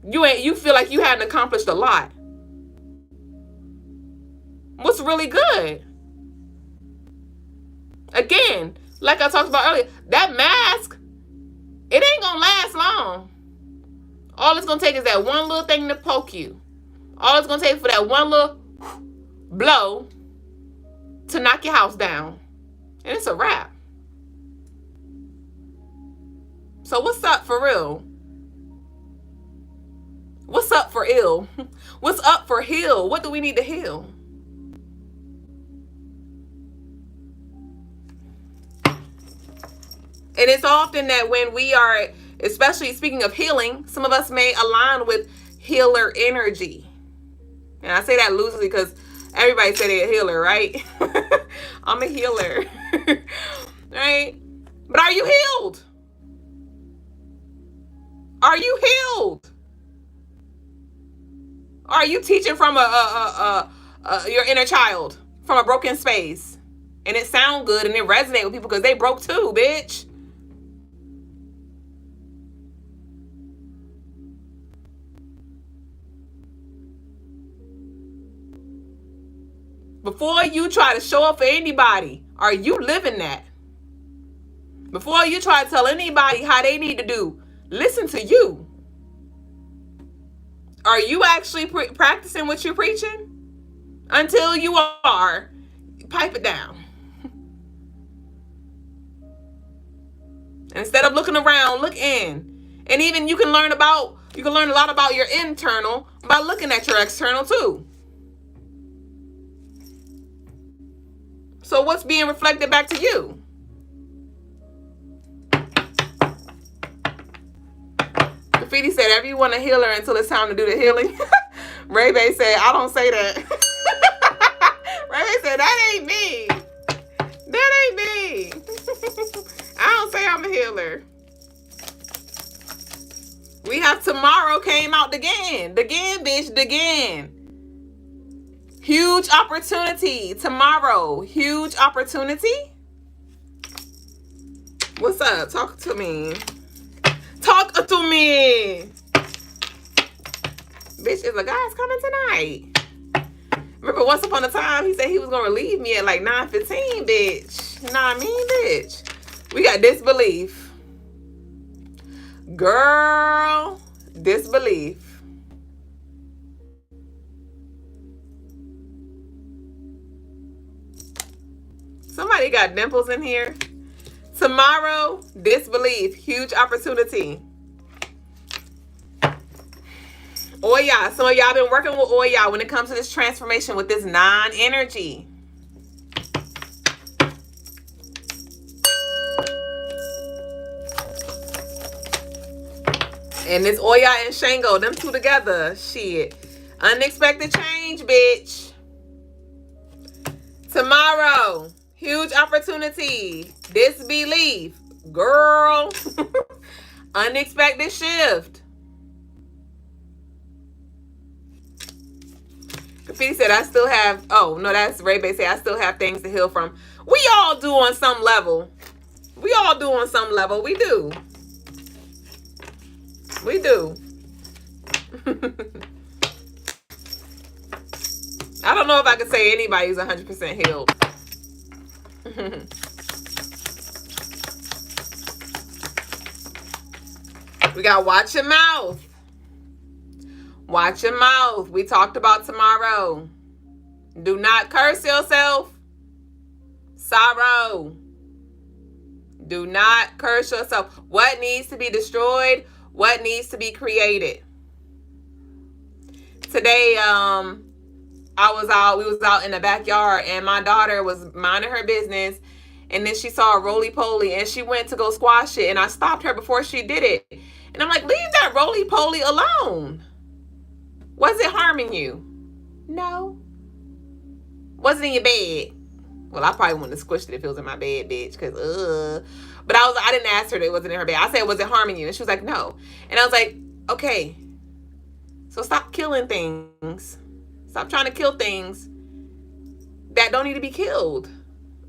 You feel like you hadn't accomplished a lot. What's really good? Again, like I talked about earlier, that mask, it ain't gonna last long. All it's gonna take is that one little thing to poke you. All it's gonna take for that one little blow to knock your house down. And it's a wrap. So what's up for real? What's up for ill? What's up for heal? What do we need to heal? And it's often that when we are, especially speaking of healing, some of us may align with healer energy. And I say that loosely because everybody say they're a healer, right? I'm a healer. Right? But are you healed? Are you healed? Are you teaching from your inner child, from a broken space? And it sound good and it resonate with people because they broke too, bitch. Before you try to show up for anybody, are you living that? Before you try to tell anybody how they need to do, listen to you. Are you actually practicing what you're preaching? Until you are, pipe it down. Instead of looking around, look in. And even you can learn a lot about your internal by looking at your external too. So what's being reflected back to you? Graffiti said, everyone a healer until it's time to do the healing. Ray Bay said, I don't say that. Ray Bay said, that ain't me. That ain't me. I don't say I'm a healer. We have tomorrow came out again. Again, bitch, again. Huge opportunity tomorrow. Huge opportunity. What's up? Talk to me. Talk to me. Bitch, is a guy's coming tonight. Remember once upon a time, he said he was going to relieve me at like 9:15, bitch. You know what I mean, bitch? We got disbelief. Girl, disbelief. Somebody got dimples in here. Tomorrow, disbelief. Huge opportunity. Oya. Some of y'all been working with Oya when it comes to this transformation with this non-energy. And this Oya and Shango, them two together. Shit. Unexpected change, bitch. Tomorrow, huge opportunity. Disbelief. Girl. Unexpected shift. Graffiti said, I still have, oh, no, that's Ray Bay said, I still have things to heal from. We all do on some level. We all do on some level. We do. We do. I don't know if I could say anybody's 100% healed. We got watch your mouth. Watch your mouth. We talked about tomorrow. Do not curse yourself. Sorrow. Do not curse yourself. What needs to be destroyed? What needs to be created? Today, we was out in the backyard and my daughter was minding her business and then she saw a roly-poly and she went to go squash it and I stopped her before she did it. And I'm like, leave that roly-poly alone. Was it harming you? No. Was it in your bed? Well, I probably wouldn't have squished it if it was in my bed, bitch, because, But I didn't ask her that it wasn't in her bed. I said, was it harming you? And she was like, no. And I was like, okay. So stop killing things. Stop trying to kill things that don't need to be killed.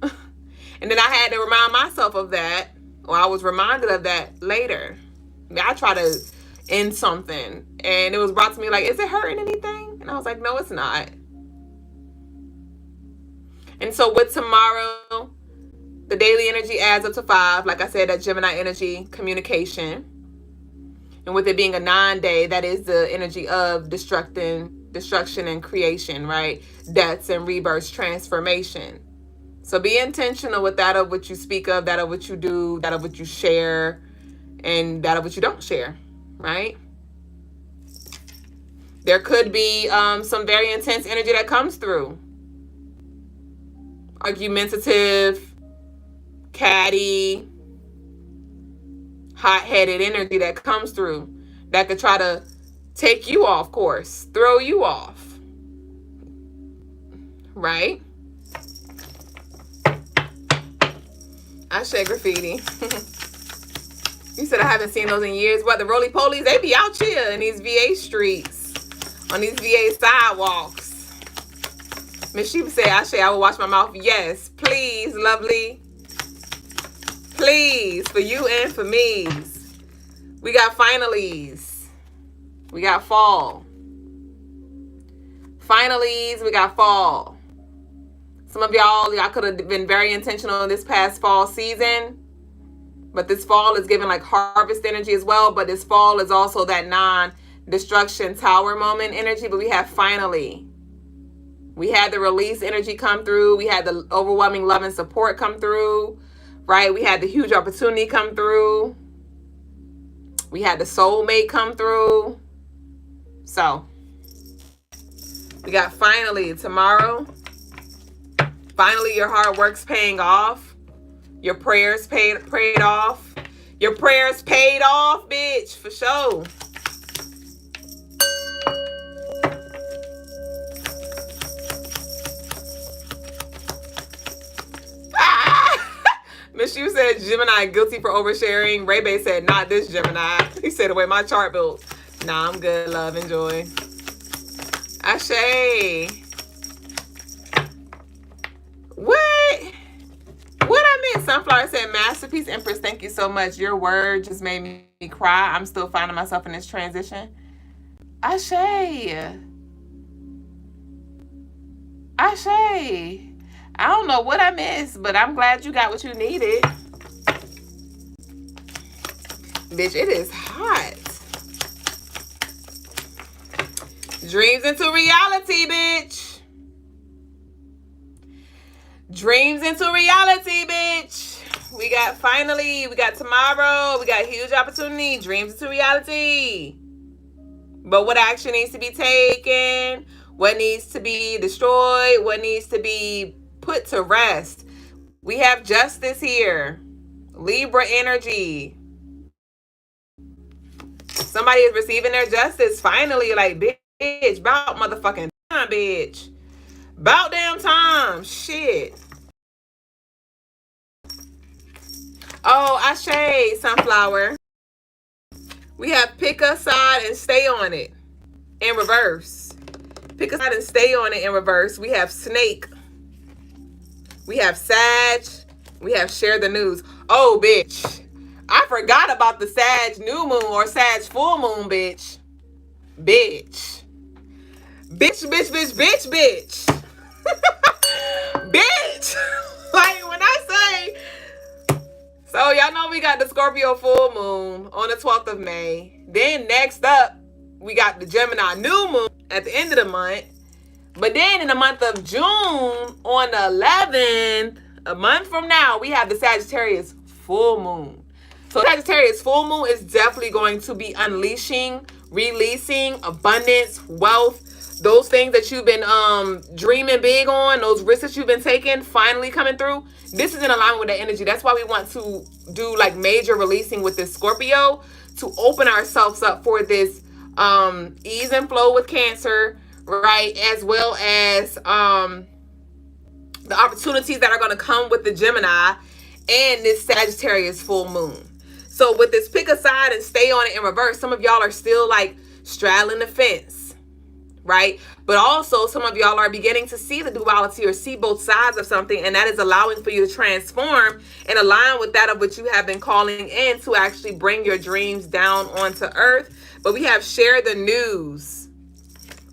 And then I had to remind myself of that, or I was reminded of that later. I try to end something, and it was brought to me like, is it hurting anything? And I was like, no, it's not. And so with tomorrow, the daily energy adds up to 5. Like I said, that Gemini energy, communication. And with it being a 9-day, that is the energy of destruction and creation, right? Deaths and rebirths, transformation. So be intentional with that of what you speak of, that of what you do, that of what you share, and that of what you don't share, right? There could be some very intense energy that comes through. Argumentative, catty, hot-headed energy that comes through that could try to take you off course, throw you off, right? I share graffiti. You said I haven't seen those in years. What, the roly-polies? They be out here in these VA streets, on these VA sidewalks. Miss Sheba said, I will wash my mouth. Yes, please, lovely. Please, for you and for me. We got finalies. We got fall. Finalies, we got fall. Some of y'all could have been very intentional this past fall season. But this fall is giving like harvest energy as well. But this fall is also that non-destruction tower moment energy. But we have finally. We had the release energy come through. We had the overwhelming love and support come through. Right? We had the huge opportunity come through. We had the soulmate come through. So we got finally tomorrow. Finally, your hard work's paying off. Your prayers paid off. Your prayers paid off, bitch, for sure. Miss Yu said, Gemini, guilty for oversharing. Ray Bay said, not this Gemini. He said, the way my chart built. Nah, I'm good. Love, enjoy. Ashe. What I meant, Sunflower said, masterpiece, Empress, thank you so much. Your word just made me cry. I'm still finding myself in this transition. Ashe. I don't know what I missed, but I'm glad you got what you needed. Bitch, it is hot. Dreams into reality, bitch. Dreams into reality, bitch. We got tomorrow. We got huge opportunity. Dreams into reality. But what action needs to be taken? What needs to be destroyed? What needs to be put to rest? We have justice here. Libra energy. Somebody is receiving their justice finally. Like, bitch, about motherfucking time, bitch. About damn time. Shit. Oh, Ashe, Sunflower. We have pick a side and stay on it in reverse. Pick a side and stay on it in reverse. We have snake. We have Sag. We have share the news. Oh, bitch. I forgot about the Sag new moon or Sag full moon, bitch. Bitch. Bitch, bitch, bitch, bitch, bitch. Bitch. Like, when I say... So, y'all know we got the Scorpio full moon on the 12th of May. Then, next up, we got the Gemini new moon at the end of the month. But then, in the month of June, on the 11th, a month from now, we have the Sagittarius full moon. So, Sagittarius full moon is definitely going to be unleashing, releasing abundance, wealth, those things that you've been dreaming big on, those risks that you've been taking, finally coming through. This is in alignment with the energy. That's why we want to do like major releasing with this Scorpio to open ourselves up for this ease and flow with Cancer, right? As well as the opportunities that are going to come with the Gemini and this Sagittarius full moon. So with this pick a side and stay on it in reverse, some of y'all are still like straddling the fence, right? But also some of y'all are beginning to see the duality or see both sides of something, and that is allowing for you to transform and align with that of what you have been calling in to actually bring your dreams down onto earth. But we have share the news.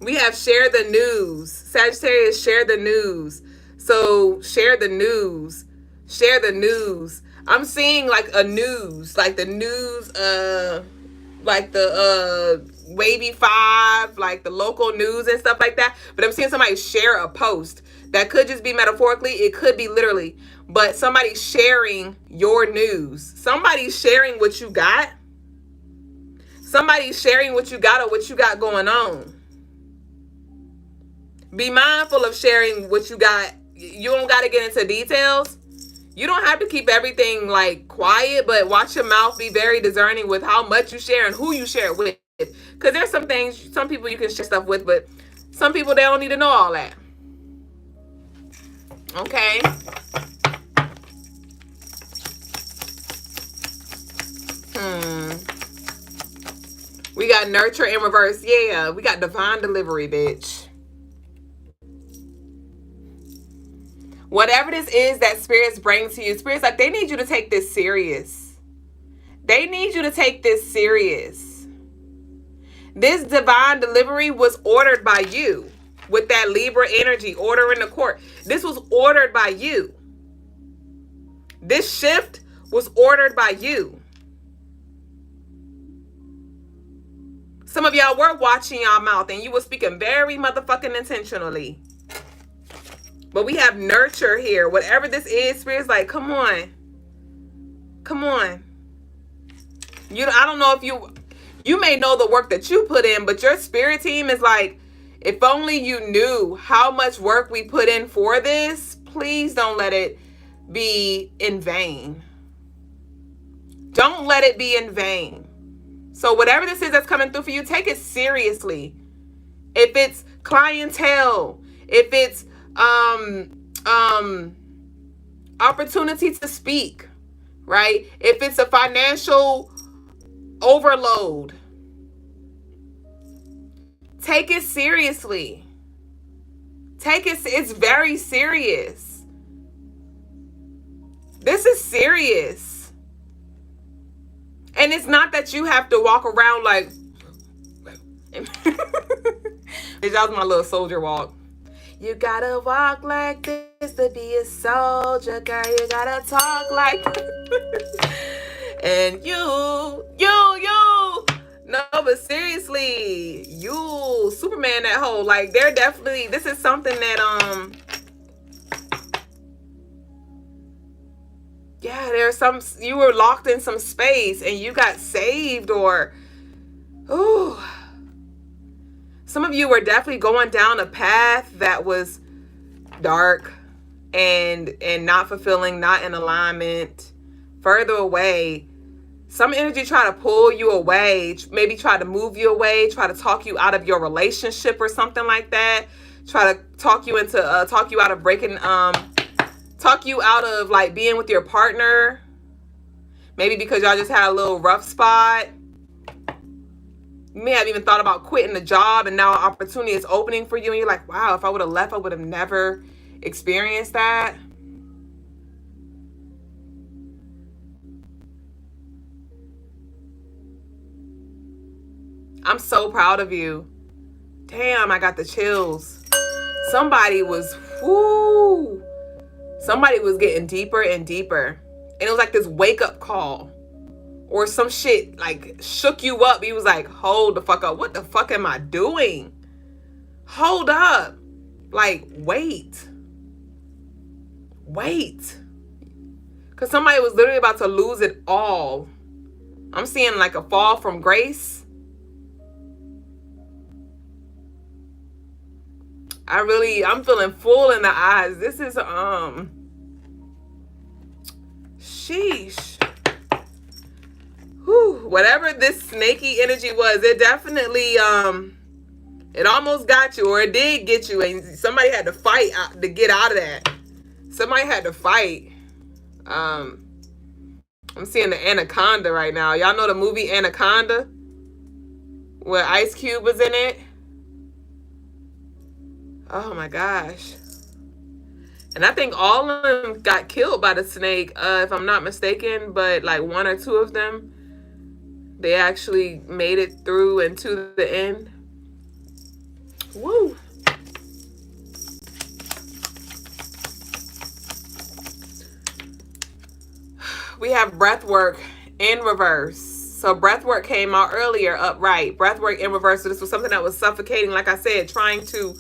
We have share the news. Sagittarius, share the news. So share the news. Share the news. I'm seeing like a news, like the news, like the Wavy 5, like the local news and stuff like that. But I'm seeing somebody share a post. That could just be metaphorically. It could be literally. But somebody's sharing your news. Somebody's sharing what you got. Somebody's sharing what you got or what you got going on. Be mindful of sharing what you got. You don't got to get into details. You don't have to keep everything like quiet, but watch your mouth. Be very discerning with how much you share and who you share it with. Because there's some things, some people you can share stuff with, but some people, they don't need to know all that. Okay. We got nurture in reverse. Yeah, we got divine delivery, bitch. Whatever this is that spirits bring to you, spirits, like, they need you to take this serious. They need you to take this serious. This divine delivery was ordered by you with that Libra energy, order in the court. This was ordered by you. This shift was ordered by you. Some of y'all were watching y'all mouth and you were speaking very motherfucking intentionally. But we have nurture here. Whatever this is, spirits, like, come on. Come on. I don't know if you may know the work that you put in, but your spirit team is like, if only you knew how much work we put in for this, please don't let it be in vain. Don't let it be in vain. So whatever this is that's coming through for you, take it seriously. If it's clientele, if it's opportunity to speak, right? If it's a financial overload, take it seriously. It's very serious. This is serious. And it's not that you have to walk around like... That was my little soldier walk. You gotta walk like this to be a soldier, girl. You gotta talk like and you. No, but seriously, you Superman that whole. Like, they're definitely, this is something that yeah, there's some, you were locked in some space and you got saved, or ooh. Some of you were definitely going down a path that was dark and not fulfilling, not in alignment, further away. Some energy try to pull you away, maybe try to move you away, try to talk you out of your relationship or something like that. Try to talk you into, talk you out of breaking, talk you out of like being with your partner. Maybe because y'all just had a little rough spot. You may have even thought about quitting the job, and now an opportunity is opening for you. And you're like, wow, if I would have left, I would have never experienced that. I'm so proud of you. Damn, I got the chills. Somebody was, whoo. Somebody was getting deeper and deeper. And it was like this wake up call. Or some shit like shook you up. He was like, hold the fuck up. What the fuck am I doing? Hold up. Like, wait. Because somebody was literally about to lose it all. I'm seeing like a fall from grace. I'm feeling full in the eyes. This is, sheesh. Whew, whatever this snaky energy was, it definitely, it almost got you, or it did get you, and somebody had to fight to get out of that. Somebody had to fight. I'm seeing the Anaconda right now. Y'all know the movie Anaconda? Where Ice Cube was in it? Oh my gosh. And I think all of them got killed by the snake, if I'm not mistaken, but like one or two of them, they actually made it through and to the end. Woo. We have breath work in reverse. So breath work came out earlier, upright. Breath work in reverse. So this was something that was suffocating, like I said, trying to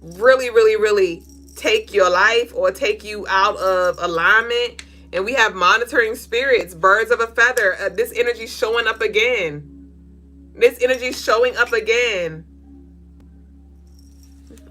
really take your life or take you out of alignment. And we have monitoring spirits, birds of a feather. This energy showing up again. This energy showing up again.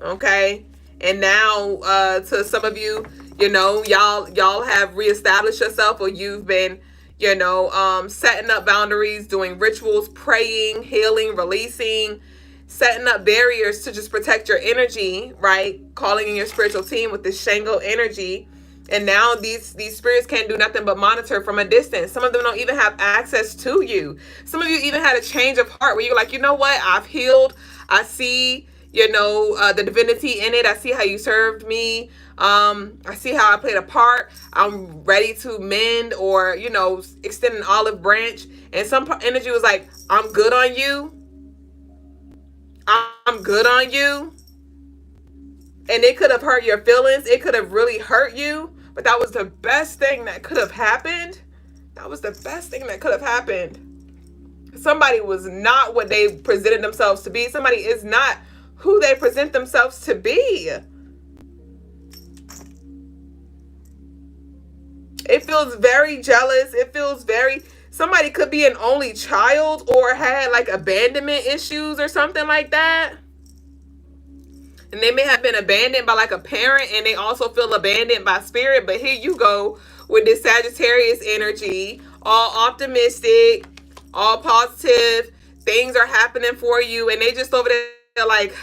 Okay. And now to some of you, you know, y'all have reestablished yourself, or you've been, you know, setting up boundaries, doing rituals, praying, healing, releasing, setting up barriers to just protect your energy, right? Calling in your spiritual team with this Shango energy. And now these spirits can't do nothing but monitor from a distance. Some of them don't even have access to you. Some of you even had a change of heart where you're like, you know what? I've healed. I see, you know, the divinity in it. I see how you served me. I see how I played a part. I'm ready to mend, or, you know, extend an olive branch. And some energy was like, I'm good on you. I'm good on you. And it could have hurt your feelings. It could have really hurt you. But that was the best thing that could have happened. That was the best thing that could have happened. Somebody was not what they presented themselves to be. Somebody is not who they present themselves to be. It feels very jealous. It feels very... Somebody could be an only child or had like abandonment issues or something like that. And they may have been abandoned by like a parent, and they also feel abandoned by spirit. But here you go with this Sagittarius energy, all optimistic, all positive. Things are happening for you. And they just over there like,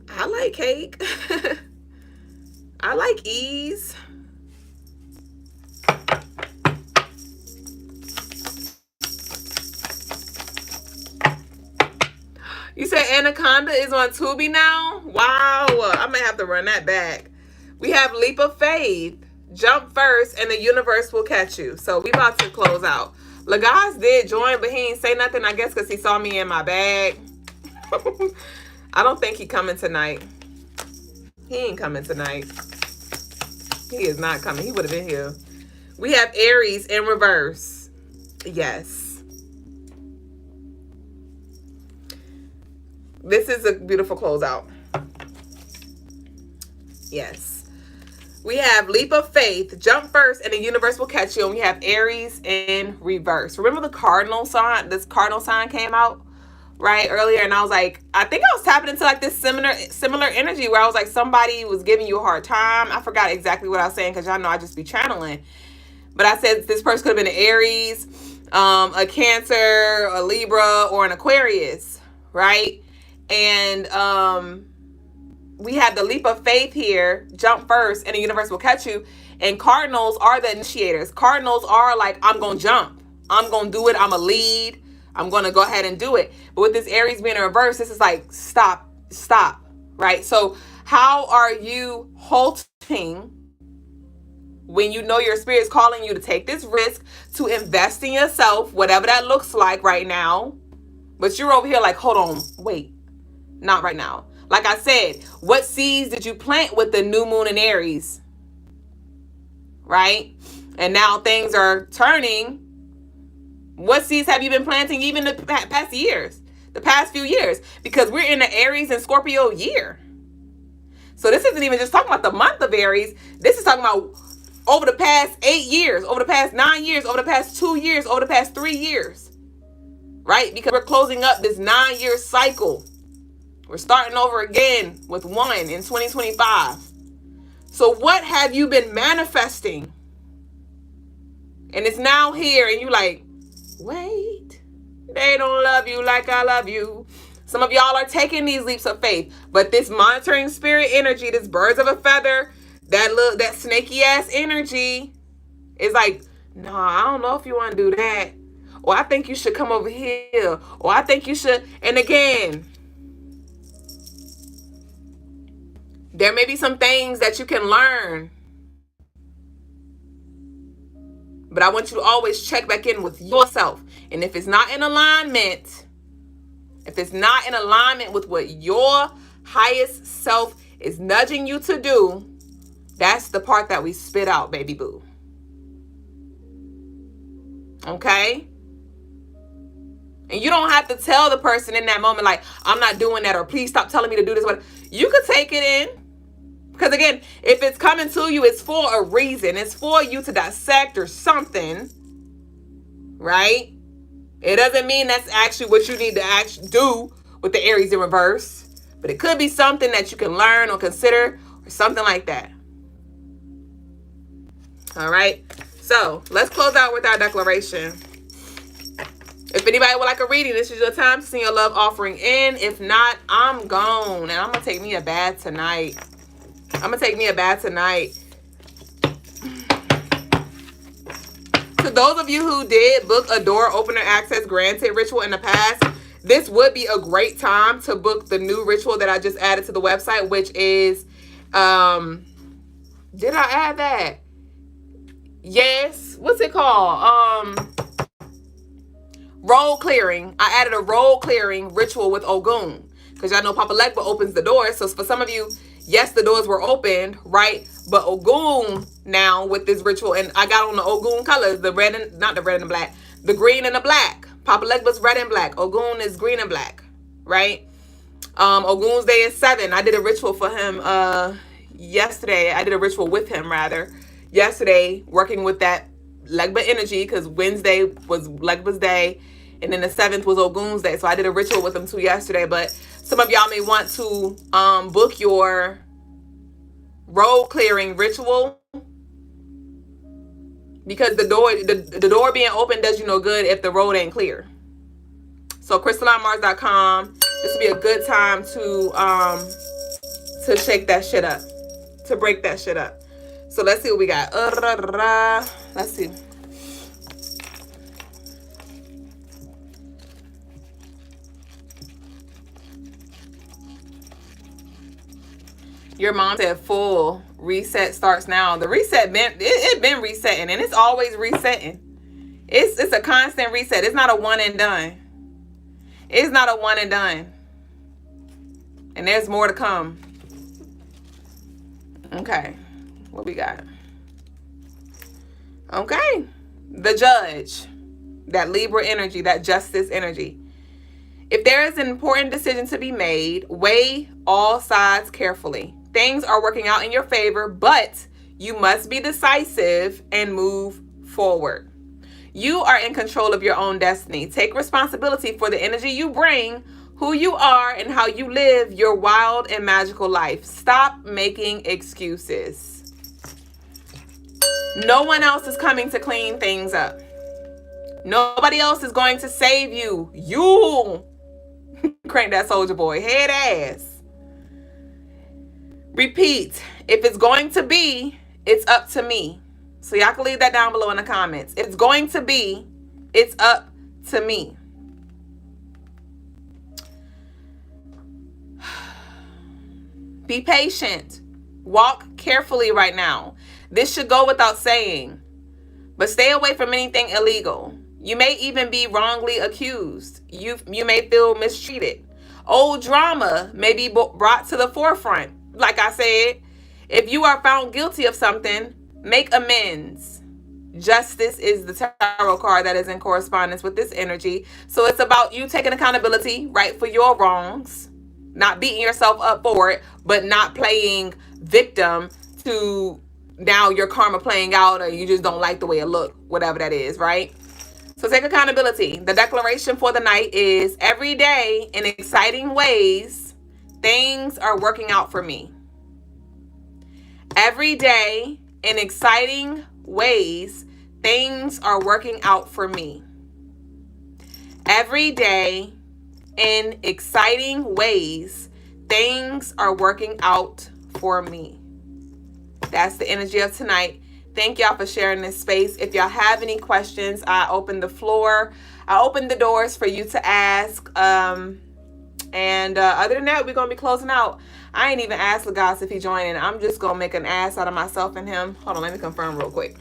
I like cake. I like ease. You said Anaconda is on Tubi now? Wow. I may have to run that back. We have Leap of Faith. Jump first and the universe will catch you. So we about to close out. Lagaz did join, but he ain't say nothing, I guess, because he saw me in my bag. I don't think he coming tonight. He ain't coming tonight. He is not coming. He would have been here. We have Aries in reverse. Yes. This is a beautiful closeout. Yes. We have leap of faith, jump first, and the universe will catch you. And we have Aries in reverse. Remember the cardinal sign? This cardinal sign came out right earlier, and I was like, I think I was tapping into like this similar energy where I was like, somebody was giving you a hard time. I forgot exactly what I was saying because y'all know I just be channeling. But I said this person could have been an Aries, a Cancer, a Libra, or an Aquarius, right? And we have the leap of faith here, jump first, and the universe will catch you. And cardinals are the initiators. Cardinals are like, I'm going to jump. I'm going to do it. I'm a lead. I'm going to go ahead and do it. But with this Aries being in reverse, this is like, stop, right? So how are you halting when you know your spirit is calling you to take this risk, to invest in yourself, whatever that looks like right now? But you're over here like, hold on, wait, not right now. Like I said, what seeds did you plant with the new moon in Aries? Right? And now things are turning. What seeds have you been planting even the past years? The past few years? Because we're in the Aries and Scorpio year. So this isn't even just talking about the month of Aries. This is talking about over the past 8 years, over the past 9 years, over the past 2 years, over the past 3 years. Right? Because we're closing up this 9-year cycle. We're starting over again with 1 in 2025. So what have you been manifesting? And it's now here and you like, wait, they don't love you like I love you. Some of y'all are taking these leaps of faith, but this monitoring spirit energy, this birds of a feather, that snaky ass energy is like, no, I don't know if you want to do that. Or I think you should come over here. Or I think you should. And again, there may be some things that you can learn. But I want you to always check back in with yourself. And if it's not in alignment, with what your highest self is nudging you to do, that's the part that we spit out, baby boo. Okay? And you don't have to tell the person in that moment, like, I'm not doing that, or please stop telling me to do this. You could take it in. Because again, if it's coming to you, it's for a reason. It's for you to dissect or something. Right? It doesn't mean that's actually what you need to actually do with the Aries in reverse. But it could be something that you can learn or consider or something like that. All right? So let's close out with our declaration. If anybody would like a reading, this is your time to send your love offering in. If not, I'm gone. And I'm going to take me a bath tonight. To those of you who did book a door opener access granted ritual in the past, this would be a great time to book the new ritual that I just added to the website, which is, did I add that? Yes. What's it called? Road clearing. I added a road clearing ritual with Ogun. Because y'all know Papa Legba opens the doors. So for some of you, yes, the doors were opened, right? But Ogun now with this ritual, and I got on the Ogun colors, the red and, not the red and the black, the green and the black. Papa Legba's red and black. Ogun is green and black, right? Ogun's day is 7. I did a ritual for him yesterday. I did a ritual with him, rather, yesterday, working with that Legba energy, because Wednesday was Legba's day, and then the 7th was Ogun's day. So I did a ritual with him too yesterday. But some of y'all may want to book your road clearing ritual, because the door being open does you no good if the road ain't clear. So CrystalineMars.com. This would be a good time to shake that shit up, to break that shit up. So let's see what we got. Let's see. Your mom said full reset starts now. The reset it been resetting, and it's always resetting. It's a constant reset. It's not a one and done. It's not a one and done. And there's more to come. Okay. What we got? Okay. The Judge. That Libra energy, that justice energy. If there is an important decision to be made, weigh all sides carefully. Things are working out in your favor, but you must be decisive and move forward. You are in control of your own destiny. Take responsibility for the energy you bring, who you are, and how you live your wild and magical life. Stop making excuses. No one else is coming to clean things up. Nobody else is going to save you. You crank that soldier boy head ass. Repeat. If it's going to be, it's up to me. So y'all can leave that down below in the comments. It's going to be, it's up to me. Be patient. Walk carefully right now. This should go without saying. But stay away from anything illegal. You may even be wrongly accused. You may feel mistreated. Old drama may be brought to the forefront. Like I said, if you are found guilty of something, make amends. Justice is the tarot card that is in correspondence with this energy. So it's about you taking accountability, right, for your wrongs. Not beating yourself up for it, but not playing victim to now your karma playing out, or you just don't like the way it look, whatever that is, right? So take accountability. The declaration for the night is, every day in exciting ways, things are working out for me. Every day in exciting ways, things are working out for me. Every day in exciting ways, things are working out for me. That's the energy of tonight. Thank y'all for sharing this space. If y'all have any questions, I open the floor. I open the doors for you to ask. Other than that, we're going to be closing out. I ain't even asked Lagos if he joining. I'm just going to make an ass out of myself and him. Hold on, let me confirm real quick.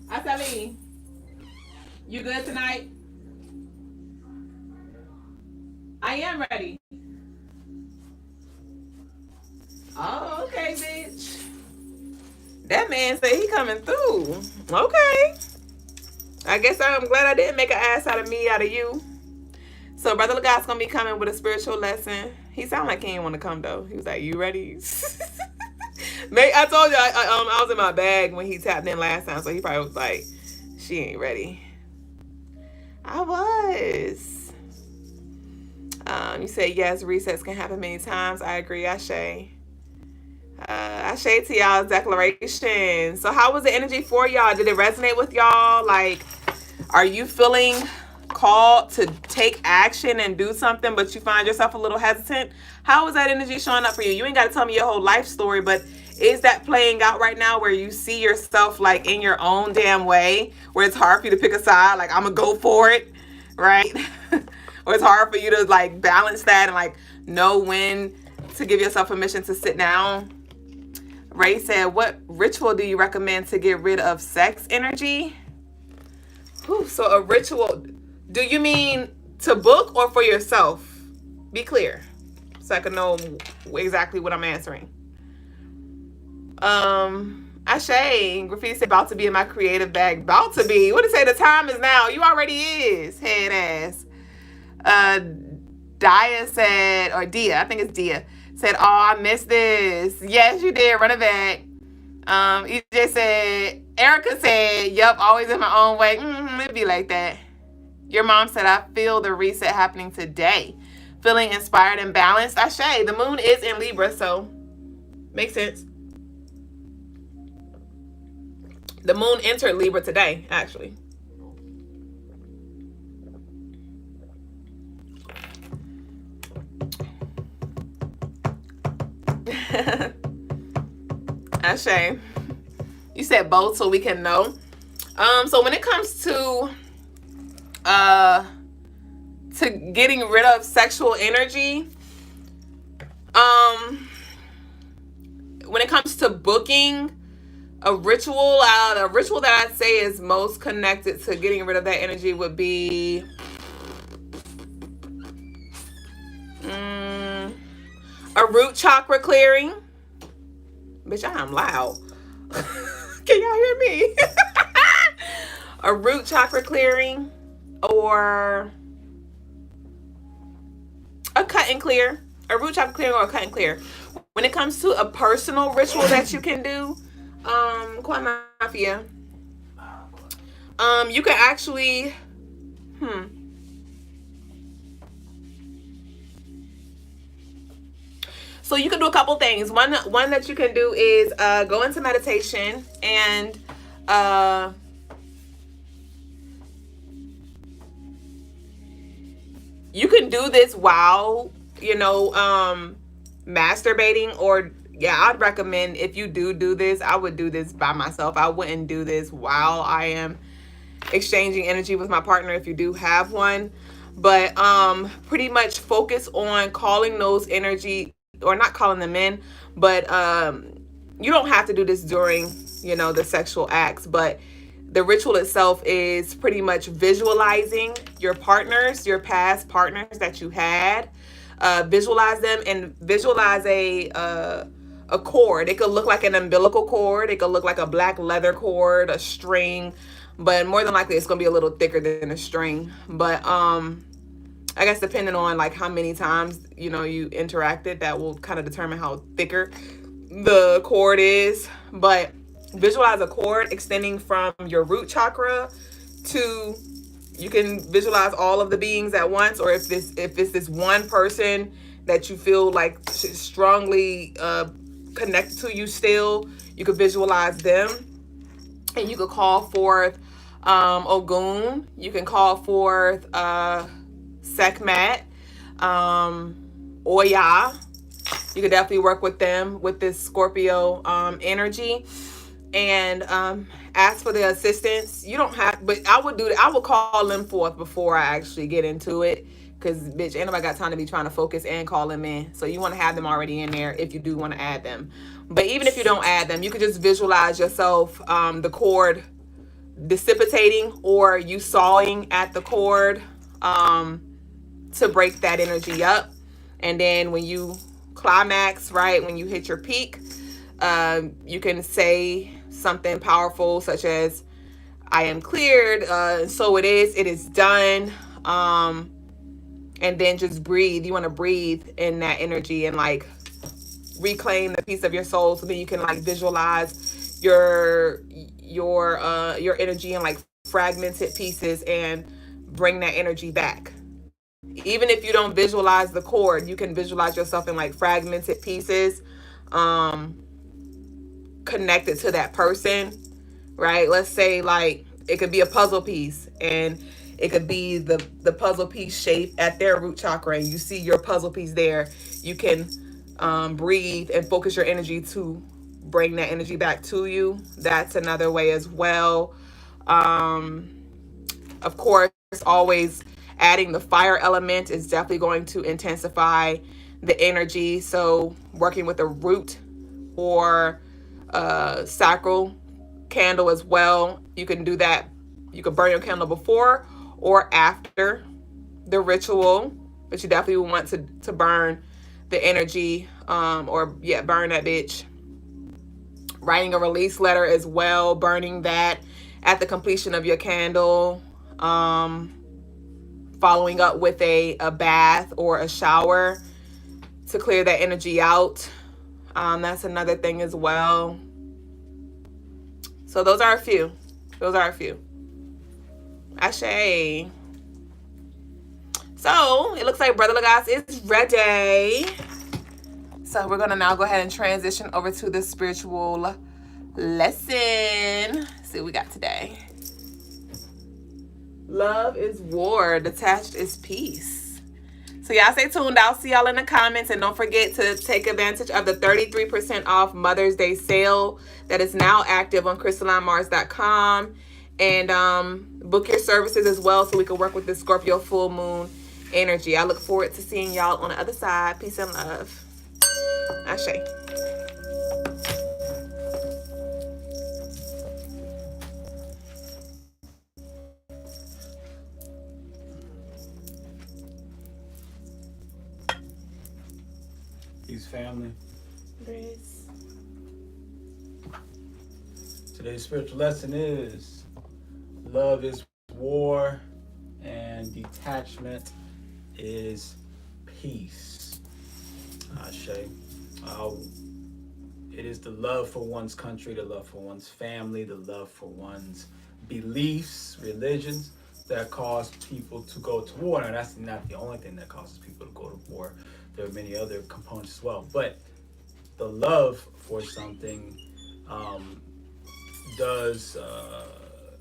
Asali, you good tonight? I am ready. Oh, okay, bitch. That man said he coming through. Okay. I guess I'm glad I didn't make an ass out of me, out of you. So Brother Lagat's going to be coming with a spiritual lesson. He sounded like he didn't want to come, though. He was like, you ready? I told you, I was in my bag when he tapped in last time, so he probably was like, she ain't ready. I was. You said, yes, resets can happen many times. I agree, Ashe. Ashe to y'all's declaration. So how was the energy for y'all? Did it resonate with y'all? Like, are you feeling called to take action and do something, but you find yourself a little hesitant? How is that energy showing up for you? You ain't got to tell me your whole life story, but is that playing out right now where you see yourself like in your own damn way, where it's hard for you to pick a side, like I'm gonna go for it, right? Or it's hard for you to like balance that and like know when to give yourself permission to sit down? Ray said, what ritual do you recommend to get rid of sex energy? Whew, so a ritual, do you mean to book or for yourself? Be clear so I can know exactly what I'm answering. Ashe, Graffiti said, about to be in my creative bag. About to be. What did it say? The time is now. You already is. Head ass. Dia said, or Dia, I think it's Dia, said, oh, I missed this. Yes, you did. Run it back. EJ said, Erica said, yup, always in my own way. It'd be like that. Your mom said, I feel the reset happening today. Feeling inspired and balanced. Ashe, the moon is in Libra, so makes sense. The moon entered Libra today, actually. Ashe, you said both so we can know. So when it comes to getting rid of sexual energy, When it comes to booking a ritual, the ritual that I'd say is most connected to getting rid of that energy would be a root chakra clearing. Bitch, I am loud. Can y'all hear me? A root chakra clearing, or a cut and clear. A root chakra clearing or a cut and clear. When it comes to a personal ritual that you can do, Quad Mafia, you can actually, So you can do a couple things. One that you can do is go into meditation, and you can do this while, masturbating, or I'd recommend, if you do this, I would do this by myself. I wouldn't do this while I am exchanging energy with my partner if you do have one. But pretty much focus on calling those energy, or not calling them in, but you don't have to do this during, the sexual acts, but the ritual itself is pretty much visualizing your partners, your past partners that you had. Visualize them, and visualize a cord. It could look like an umbilical cord. It could look like a black leather cord, a string, but more than likely it's going to be a little thicker than a string. But I guess depending on like how many times, you interacted, that will kind of determine how thicker the cord is. But visualize a cord extending from your root chakra to, you can visualize all of the beings at once, or if it's this one person that you feel like strongly connected to you still, you could visualize them, and you could call forth Ogun. You can call forth Sekhmet, Oya. You could definitely work with them with this Scorpio energy, and ask for their assistance. You don't have, but I would call them forth before I actually get into it, because bitch, ain't nobody got time to be trying to focus and call them in. So you want to have them already in there if you do want to add them. But even if you don't add them, you could just visualize yourself, the cord dissipating, or you sawing at the cord to break that energy up. And then when you climax, right, when you hit your peak, you can say something powerful such as, I am cleared, so it is done. And then just breathe. You want to breathe in that energy and like reclaim the piece of your soul, so then you can like visualize your energy in like fragmented pieces and bring that energy back. Even if you don't visualize the cord, you can visualize yourself in like fragmented pieces, connected to that person, right? Let's say like it could be a puzzle piece, and it could be the puzzle piece shape at their root chakra, and you see your puzzle piece there. You can breathe and focus your energy to bring that energy back to you. That's another way as well. Of course, always adding the fire element is definitely going to intensify the energy. So working with a root or sacral candle as well. You can do that. You can burn your candle before or after the ritual, but you definitely want to burn the energy, burn that bitch. Writing a release letter as well, burning that at the completion of your candle. Following up with a bath or a shower to clear that energy out. That's another thing as well. So those are a few. Ashe. So it looks like Brother Lagos is ready. So we're gonna now go ahead and transition over to the spiritual lesson. Let's see what we got today. Love is war, detached is peace. So y'all stay tuned. I'll see y'all in the comments, and don't forget to take advantage of the 33% off Mother's Day sale that is now active on CrystalineMars.com, and book your services as well so we can work with this Scorpio full moon energy. I look forward to seeing y'all on the other side. Peace and love. Ashe. Peace, family. Grace. Today's spiritual lesson is love is war and detachment is peace. Ashe. It is the love for one's country, the love for one's family, the love for one's beliefs, religions that cause people to go to war. Now, that's not the only thing that causes people to go to war. There are many other components as well. But the love for something does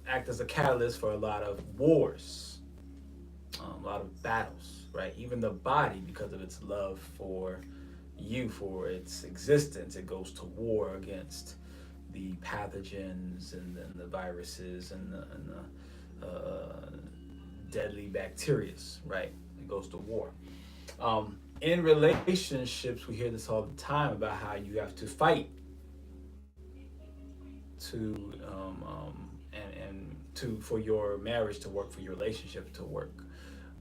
act as a catalyst for a lot of wars, a lot of battles, right? Even the body, because of its love for you, for its existence, it goes to war against the pathogens and the viruses and the deadly bacteria, right? It goes to war. In relationships, we hear this all the time about how you have to fight to for your marriage to work, for your relationship to work,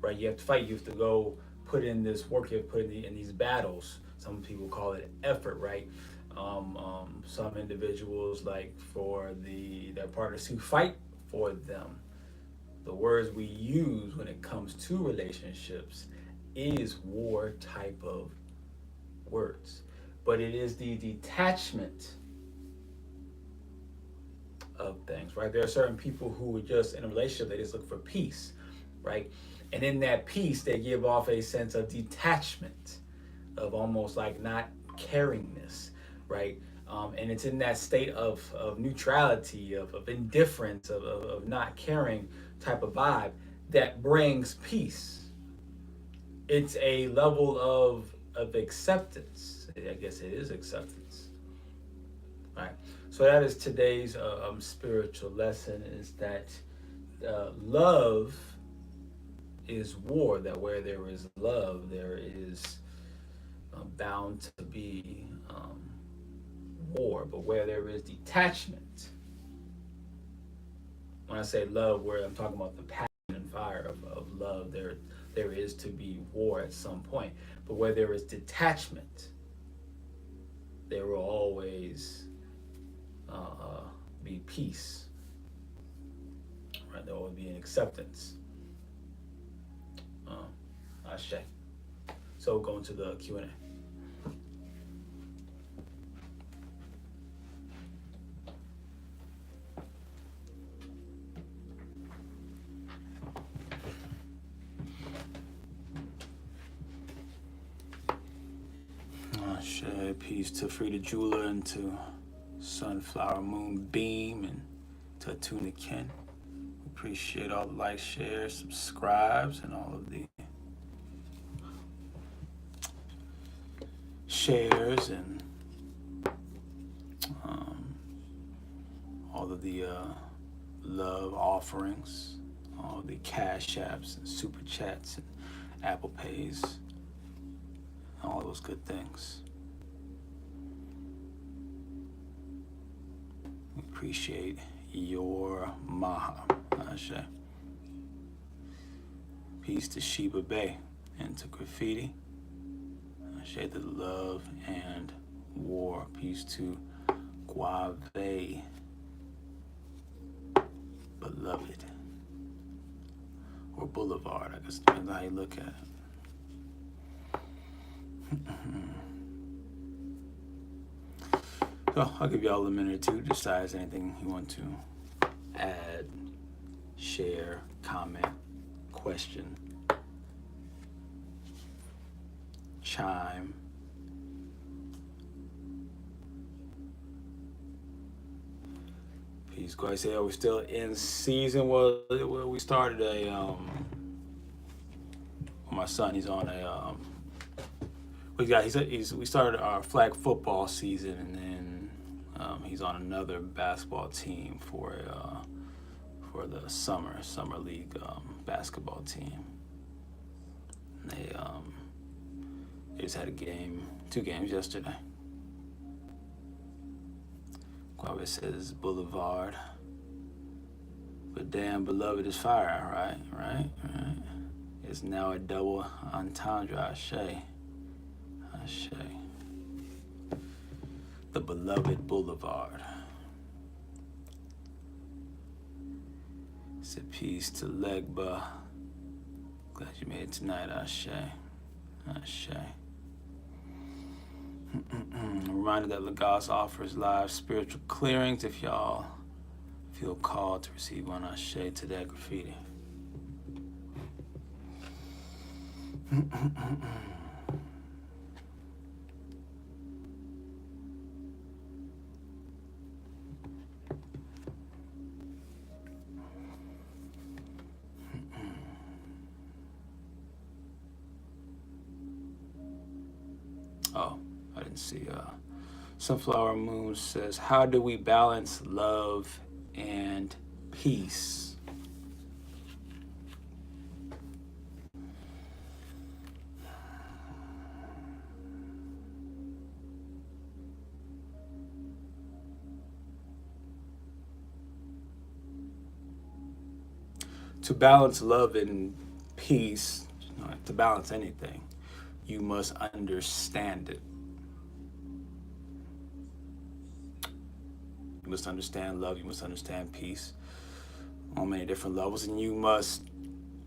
right? You have to fight. You have to go put in this work. You have to put in these battles. Some people call it effort, right? Some individuals, like for their partners who fight for them, the words we use when it comes to relationships is war type of words, but it is the detachment of things, right? There are certain people who are just in a relationship, they just look for peace, right? And in that peace, they give off a sense of detachment, of almost like not caringness, right? And it's in that state of neutrality, of indifference, of not caring type of vibe that brings peace. It's a level of acceptance. I guess it is acceptance, right? So that is today's spiritual lesson, is that love is war, that where there is love, there is bound to be war, but where there is detachment, when I say love, where I'm talking about the passion and fire of love, there is to be war at some point, but where there is detachment, there will always be peace, right? There will be an acceptance. Ashe. So going to the Q&A. Ashe. Peace to Frida Jula and to Sunflower Moon Beam and to Tuna Ken. Appreciate all the likes, shares, subscribes, and all of the shares and all of the love offerings, all the cash apps and super chats and Apple Pays, all those good things. We appreciate your maha. Ashe. Peace to Sheba Bay and to Graffiti. Ashe to love and war. Peace to Guave, beloved, or Boulevard. I guess depends on how you look at it. So I'll give y'all a minute or two to decide anything you want to add, share, comment, question, chime. Peace. Go ahead and say, are we still in season? Well, we started my son, he's on we started our flag football season, and then he's on another basketball team for the summer league basketball team. They just had a game 2 games yesterday. Quavi says Boulevard. But damn, beloved is fire, right? It's now a double entendre, Ashe. The beloved Boulevard. It's a peace to Legba. Glad you made it tonight, Ashe. Reminder that Lagos offers live spiritual clearings if y'all feel called to receive one, Ashe, to that graffiti. Oh, I didn't see. Sunflower Moon says, how do we balance love and peace? To balance love and peace, to balance anything, you must understand it. You must understand love, you must understand peace on many different levels, and you must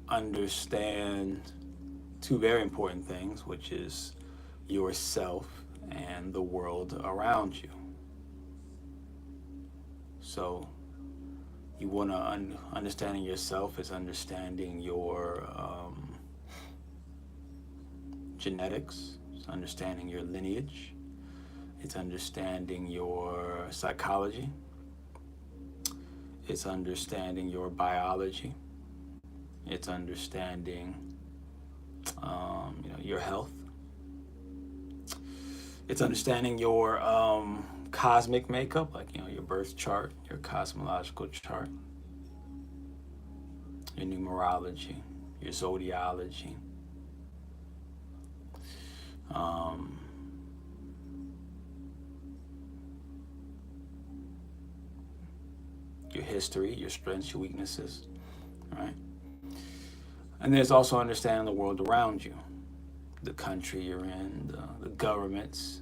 understand 2 very important things, which is yourself and the world around you. So you want to understanding yourself is understanding your genetics, it's understanding your lineage, it's understanding your psychology, it's understanding your biology, it's understanding your health, it's understanding your cosmic makeup, like your birth chart, your cosmological chart, your numerology, your zodiology, your history, your strengths, your weaknesses, right? And there's also understanding the world around you, the country you're in, the governments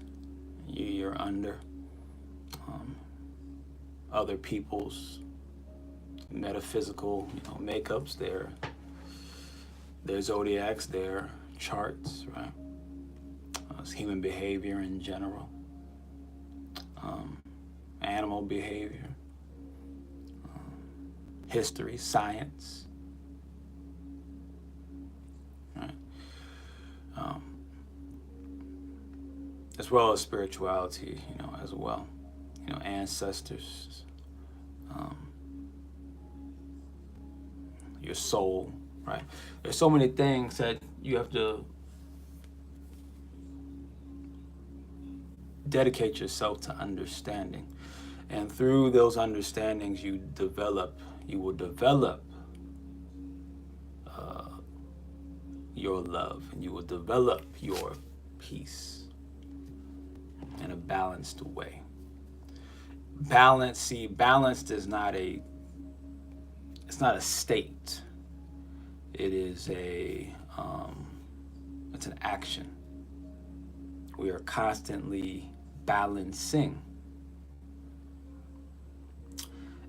you're under, other people's metaphysical makeups, their zodiacs, their charts, right? Human behavior in general, animal behavior, history, science, right? As well as spirituality, as well, ancestors, your soul, right? There's so many things that you have to dedicate yourself to understanding, and through those understandings you will develop your love, and you will develop your peace in a balanced way. Balanced is not a state. It is it's an action. We are constantly balancing.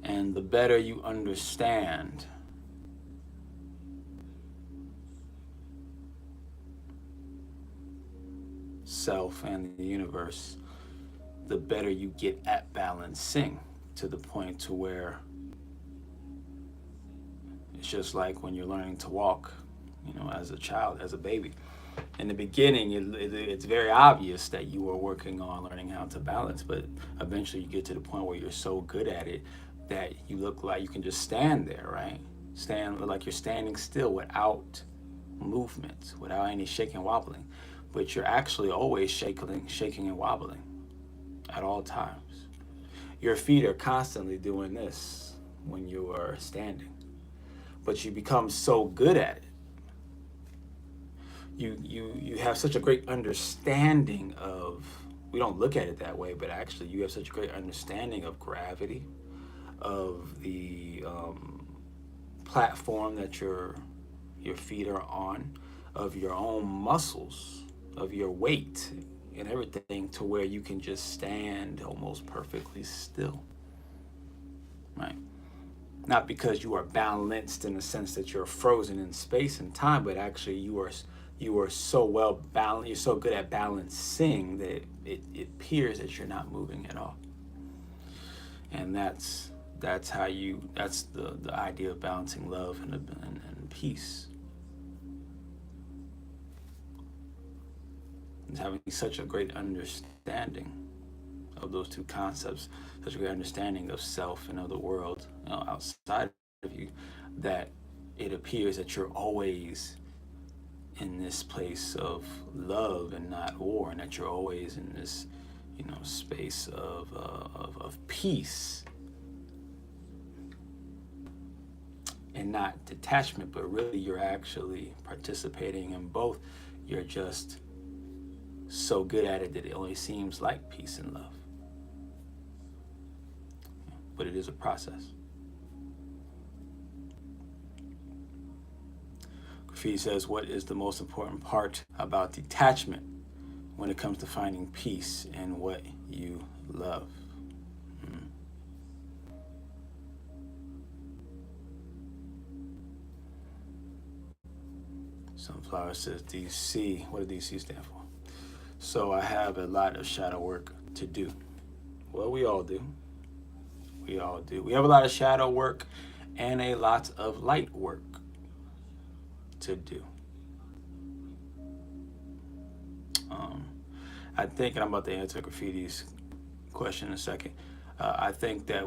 And the better you understand self and the universe, the better you get at balancing, to the point to where it's just like when you're learning to walk, as a child, as a baby. In the beginning, it's very obvious that you are working on learning how to balance, but eventually you get to the point where you're so good at it that you look like you can just stand there, right? Stand like you're standing still without movement, without any shaking and wobbling. But you're actually always shaking and wobbling at all times. Your feet are constantly doing this when you are standing, but you become so good at it. you have such a great understanding of, we don't look at it that way, but actually you have such a great understanding of gravity, of the platform that your feet are on, of your own muscles, of your weight and everything, to where you can just stand almost perfectly still, right? Not because you are balanced in the sense that you're frozen in space and time, but actually you are so well balanced, you're so good at balancing that it appears that you're not moving at all. And that's how that's the idea of balancing love and peace. It's having such a great understanding of those two concepts, such a great understanding of self and of the world, outside of you, that it appears that you're always in this place of love and not war, and that you're always in this, space of peace and not detachment, but really you're actually participating in both. You're just so good at it that it only seems like peace and love. But it is a process. Graffiti says, what is the most important part about detachment when it comes to finding peace in what you love? Sunflower says, DC. What does DC stand for? So I have a lot of shadow work to do. Well, we all do. We all do. We have a lot of shadow work and a lot of light work to do. I think, and I'm about to answer Graffiti's question in a second. I think that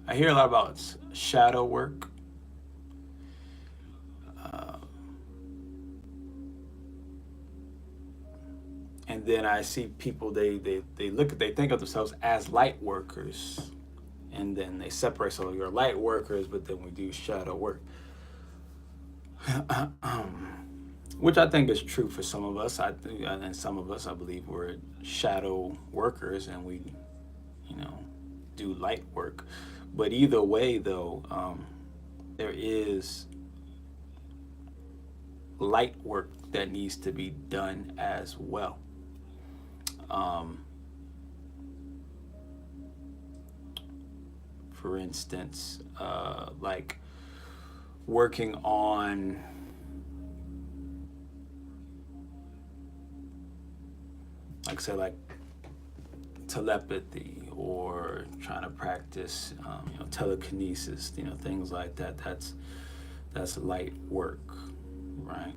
I hear a lot about shadow work. And then I see people, they think of themselves as light workers, and then they separate. So you're light workers, but then we do shadow work, which I think is true for some of us. And some of us, I believe, we're shadow workers, and we, do light work. But either way, though, there is light work that needs to be done as well. For instance, like working on like telepathy, or trying to practice telekinesis, things like that. That's light work, right?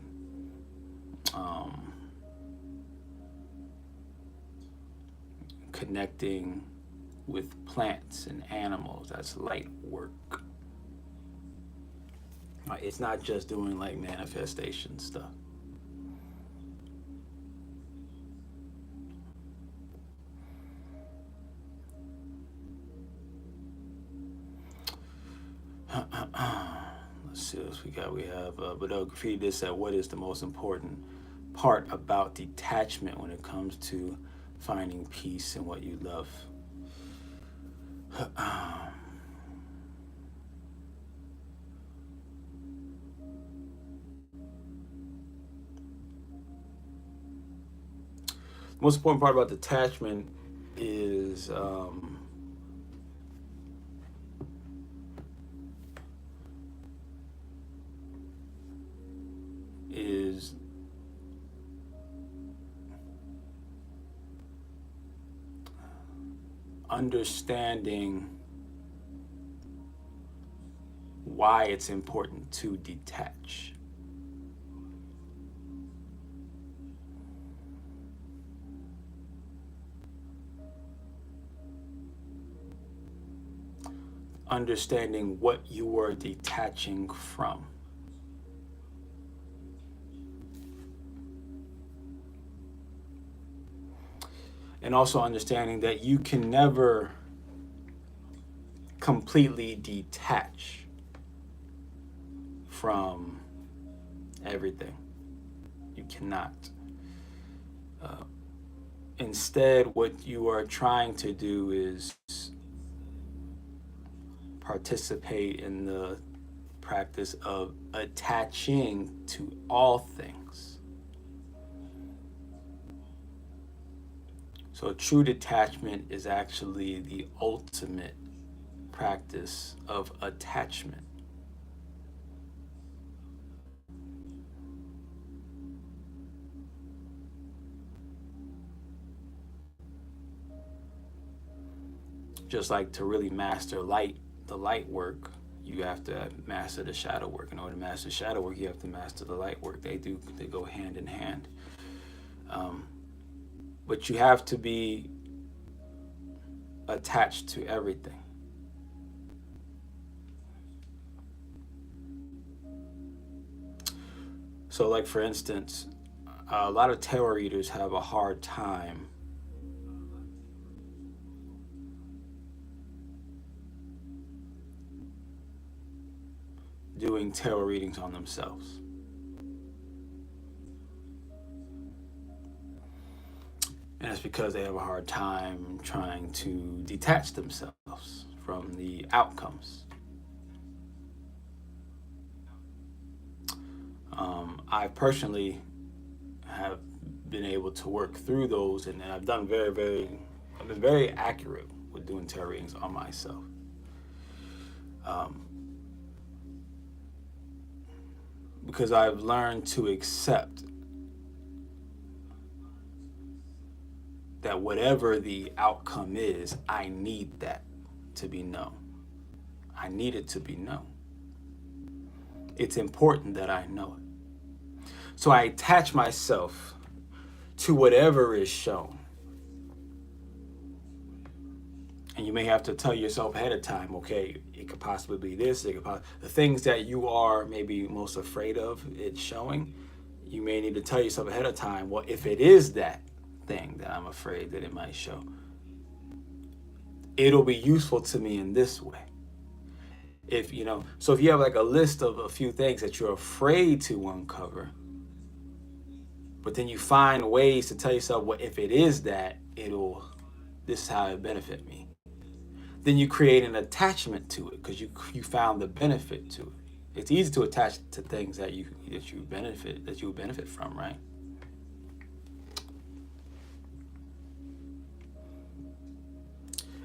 Connecting with plants and animals, that's light work. It's not just doing like manifestation stuff. Let's see what else we got. We have Graffiti did say, what is the most important part about detachment when it comes to finding peace in what you love? The most important part about detachment is understanding why it's important to detach. Understanding what you are detaching from. And also understanding that you can never completely detach from everything. You cannot. Instead, what you are trying to do is participate in the practice of attaching to all things. So true detachment is actually the ultimate practice of attachment. Just like to really master the light work, you have to master the shadow work. In order to master shadow work, you have to master the light work. They go hand in hand. But you have to be attached to everything. So, like for instance, a lot of tarot readers have a hard time doing tarot readings on themselves. And it's because they have a hard time trying to detach themselves from the outcomes. I personally have been able to work through those, and I've done I've been very accurate with doing tarot readings on myself. Because I've learned to accept that whatever the outcome is, I need that to be known. I need it to be known. It's important that I know it. So I attach myself to whatever is shown. And you may have to tell yourself ahead of time, okay, it could possibly be this, the things that you are maybe most afraid of it showing, you may need to tell yourself ahead of time, well, if it is that thing that I'm afraid that it might show, it'll be useful to me in this way. So if you have like a list of a few things that you're afraid to uncover, but then you find ways to tell yourself, well, if it is that, this is how it benefit me. Then you create an attachment to it because you found the benefit to it. It's easy to attach to things that you benefit from, right?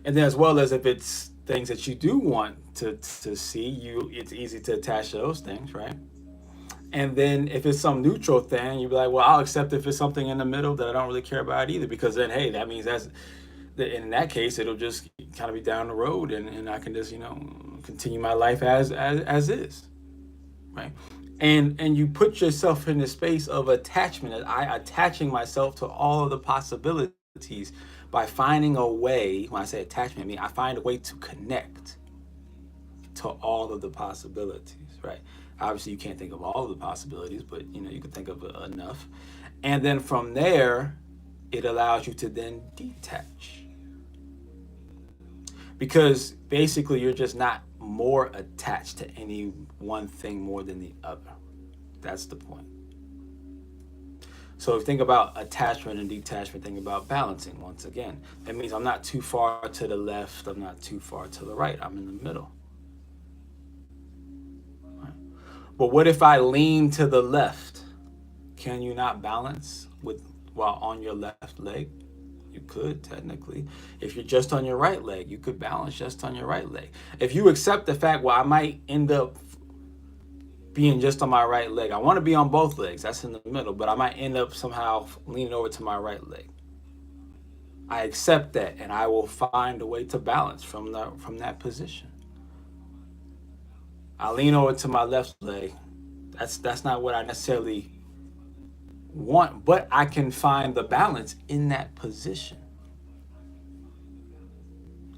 And then as well as if it's things that you do want to see, it's easy to attach to those things, right? And then if it's some neutral thing, you'd be like, well, I'll accept if it's something in the middle that I don't really care about either, because then, hey, that means in that case, it'll just kind of be down the road, and I can just, continue my life as is, right? And you put yourself in the space of attachment, attaching myself to all of the possibilities by finding a way. When I say attachment, I find a way to connect to all of the possibilities, right? Obviously, you can't think of all of the possibilities, but you can think of enough. And then from there, it allows you to then detach. Because basically, you're just not more attached to any one thing more than the other. That's the point. So think about attachment and detachment, think about balancing once again. That means I'm not too far to the left, I'm not too far to the right, I'm in the middle. But what if I lean to the left? Can you not balance while on your left leg? You could, technically. If you're just on your right leg, you could balance just on your right leg. If you accept the fact, well, I might end up being just on my right leg. I want to be on both legs. That's in the middle. But I might end up somehow leaning over to my right leg. I accept that, and I will find a way to balance from that position. I lean over to my left leg. That's not what I necessarily want, but I can find the balance in that position.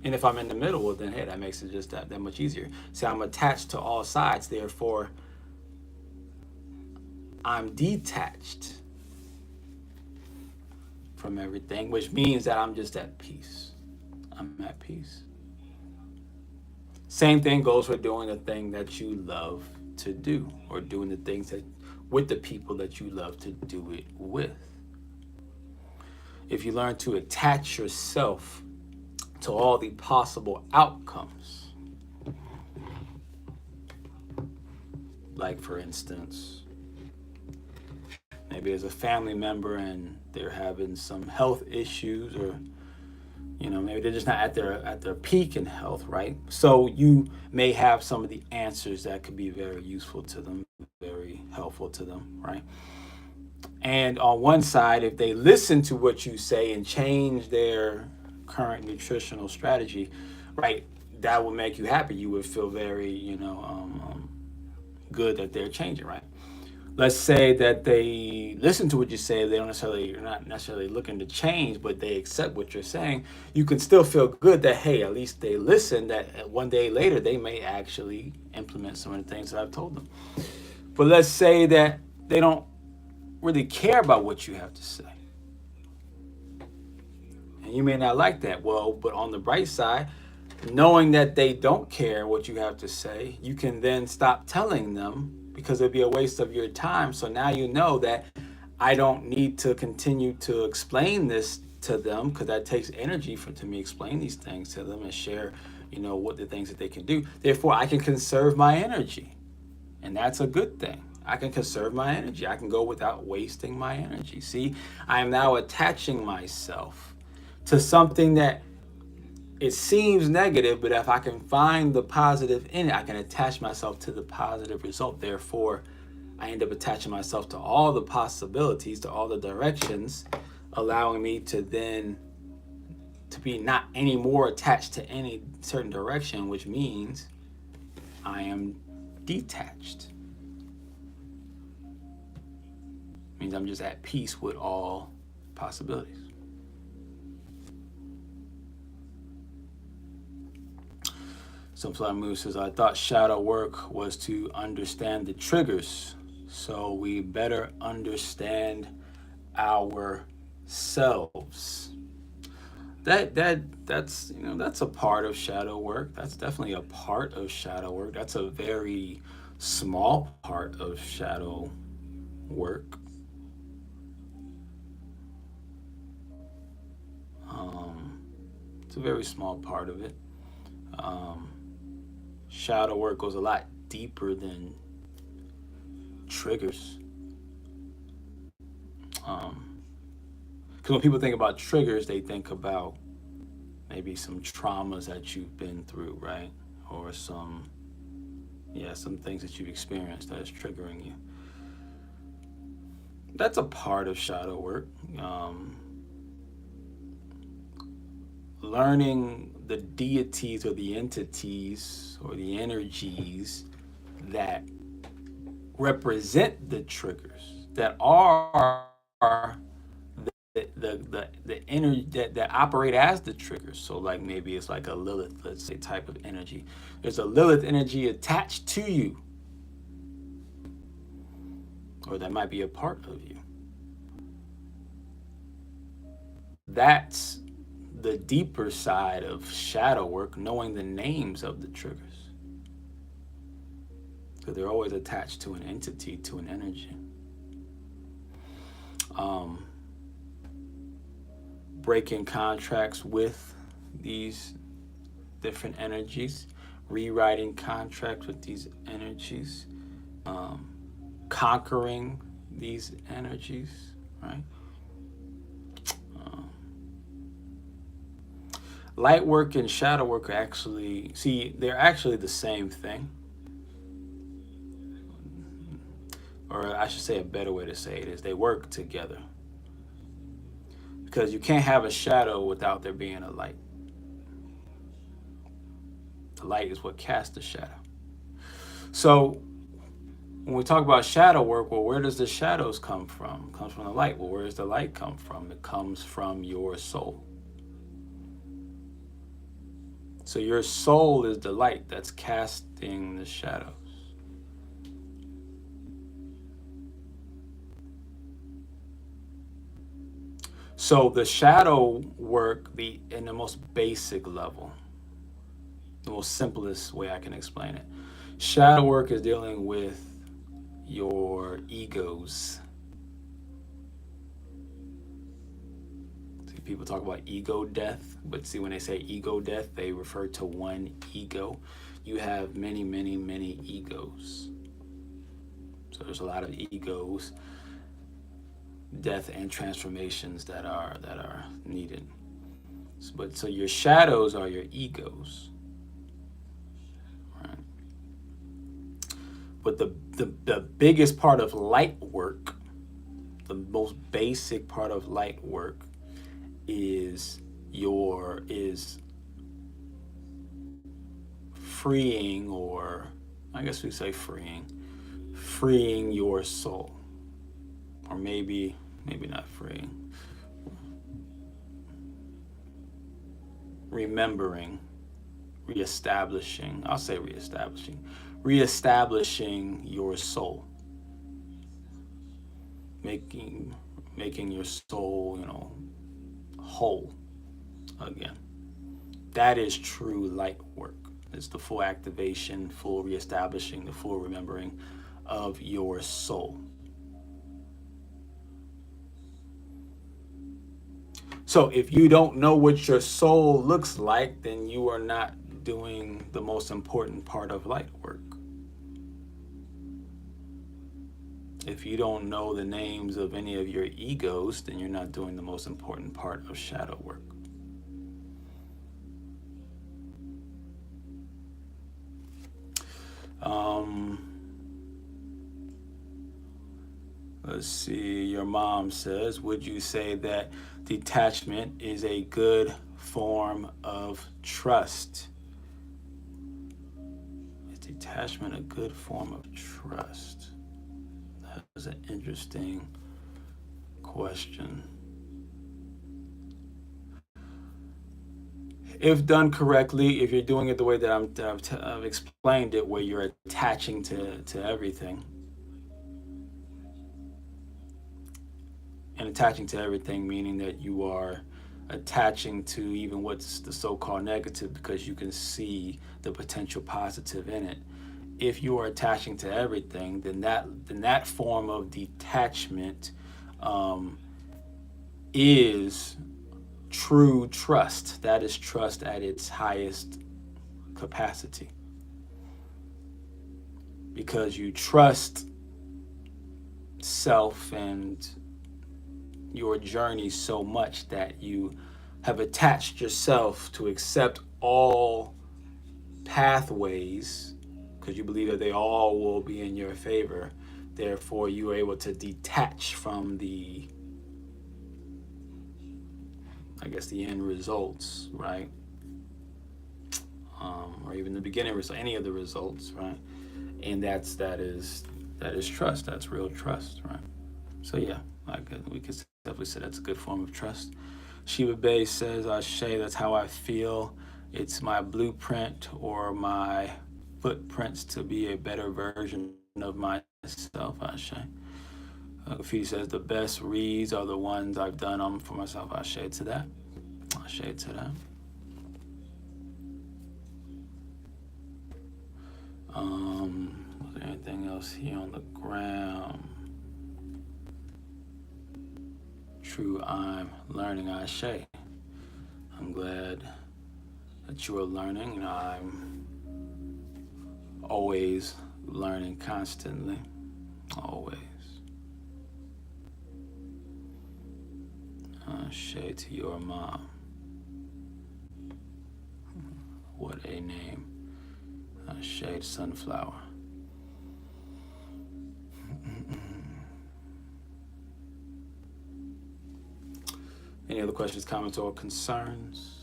And if I'm in the middle, well, then hey, that makes it just that much easier. See, I'm attached to all sides, therefore I'm detached from everything, which means that I'm just at peace. I'm at peace. Same thing goes for doing the thing that you love to do, or doing the things that with the people that you love to do it with. If you learn to attach yourself to all the possible outcomes, like for instance, maybe as a family member and they're having some health issues, or maybe they're just not at their peak in health, right? So you may have some of the answers that could be very useful to them, very helpful to them, right? And on one side, if they listen to what you say and change their current nutritional strategy, right, that will make you happy. You would feel very, good that they're changing, right? Let's say that they listen to what you say, you're not necessarily looking to change, but they accept what you're saying. You can still feel good that, hey, at least they listen, that one day later they may actually implement some of the things that I've told them. But let's say that they don't really care about what you have to say. And you may not like that. Well, but on the bright side, knowing that they don't care what you have to say, you can then stop telling them, because it'd be a waste of your time. So now you know that I don't need to continue to explain this to them, because that takes energy to me explain these things to them and share, what the things that they can do. Therefore, I can conserve my energy. And that's a good thing. I can conserve my energy. I can go without wasting my energy. See, I am now attaching myself to something that it seems negative, but if I can find the positive in it, I can attach myself to the positive result. Therefore, I end up attaching myself to all the possibilities, to all the directions, allowing me to then to be not anymore attached to any certain direction, which means I am detached. It means I'm just at peace with all possibilities. Sunflower Moon says, I thought shadow work was to understand the triggers, so we better understand ourselves. That's that's a part of shadow work. That's definitely a part of shadow work. That's a very small part of shadow work. It's a very small part of it. Shadow work goes a lot deeper than triggers. Because when people think about triggers, they think about maybe some traumas that you've been through, right? Or some things that you've experienced that is triggering you. That's a part of shadow work. Learning the deities or the entities or the energies that represent the triggers, that are the energy that operate as the triggers. So like maybe it's like a Lilith, let's say, type of energy. There's a Lilith energy attached to you, or that might be a part of you. That's the deeper side of shadow work, knowing the names of the triggers. Because they're always attached to an entity, to an energy. Breaking contracts with these different energies, rewriting contracts with these energies, conquering these energies, right? Light work and shadow work are actually, they're actually the same thing. Or I should say a better way to say it is they work together. Because you can't have a shadow without there being a light. The light is what casts the shadow. So when we talk about shadow work, well, where does the shadows come from? It comes from the light. Well, where does the light come from? It comes from your soul. So your soul is the light that's casting the shadows. So the shadow work, in the most basic level, the most simplest way I can explain it, shadow work is dealing with your egos. See, people talk about ego death, but see, when they say ego death, they refer to one ego. You have many, many, many egos. So there's a lot of egos, death and transformations that are needed. So your shadows are your egos, right? But the biggest part of light work, the most basic part of light work, is freeing, or I guess we say freeing your soul, or maybe not freeing, remembering, reestablishing your soul, making your soul, whole again. That is true light work. It's the full activation, full reestablishing, the full remembering of your soul. So if you don't know what your soul looks like, then you are not doing the most important part of light work. If you don't know the names of any of your egos, then you're not doing the most important part of shadow work. Let's see, your mom says, would you say that detachment is a good form of trust? Is detachment a good form of trust? That is an interesting question. If done correctly, if you're doing it the way that I've explained it, where you're attaching to everything, and attaching to everything meaning that you are attaching to even what's the so-called negative, because you can see the potential positive in it. If you are attaching to everything, then that form of detachment is true trust. That is trust at its highest capacity, because you trust self and your journey so much that you have attached yourself to accept all pathways, because you believe that they all will be in your favor. Therefore, you are able to detach from the end results, right? Or even the beginning results, any of the results, right? And that is trust. That's real trust, right? So yeah, we could definitely say that's a good form of trust. Shiva Bay says, Ashe, that's how I feel. It's my blueprint or my footprints to be a better version of myself, Ashe. Graffiti says, the best reads are the ones I've done for myself. Ashe to that. Ashe to that. Was there anything else here on the ground? True, I'm learning. Ashe. I'm glad that you are learning. I'm always learning constantly. Always. Ashe to your mom. What a name. Ashe to Sunflower. Any other questions, comments, or concerns?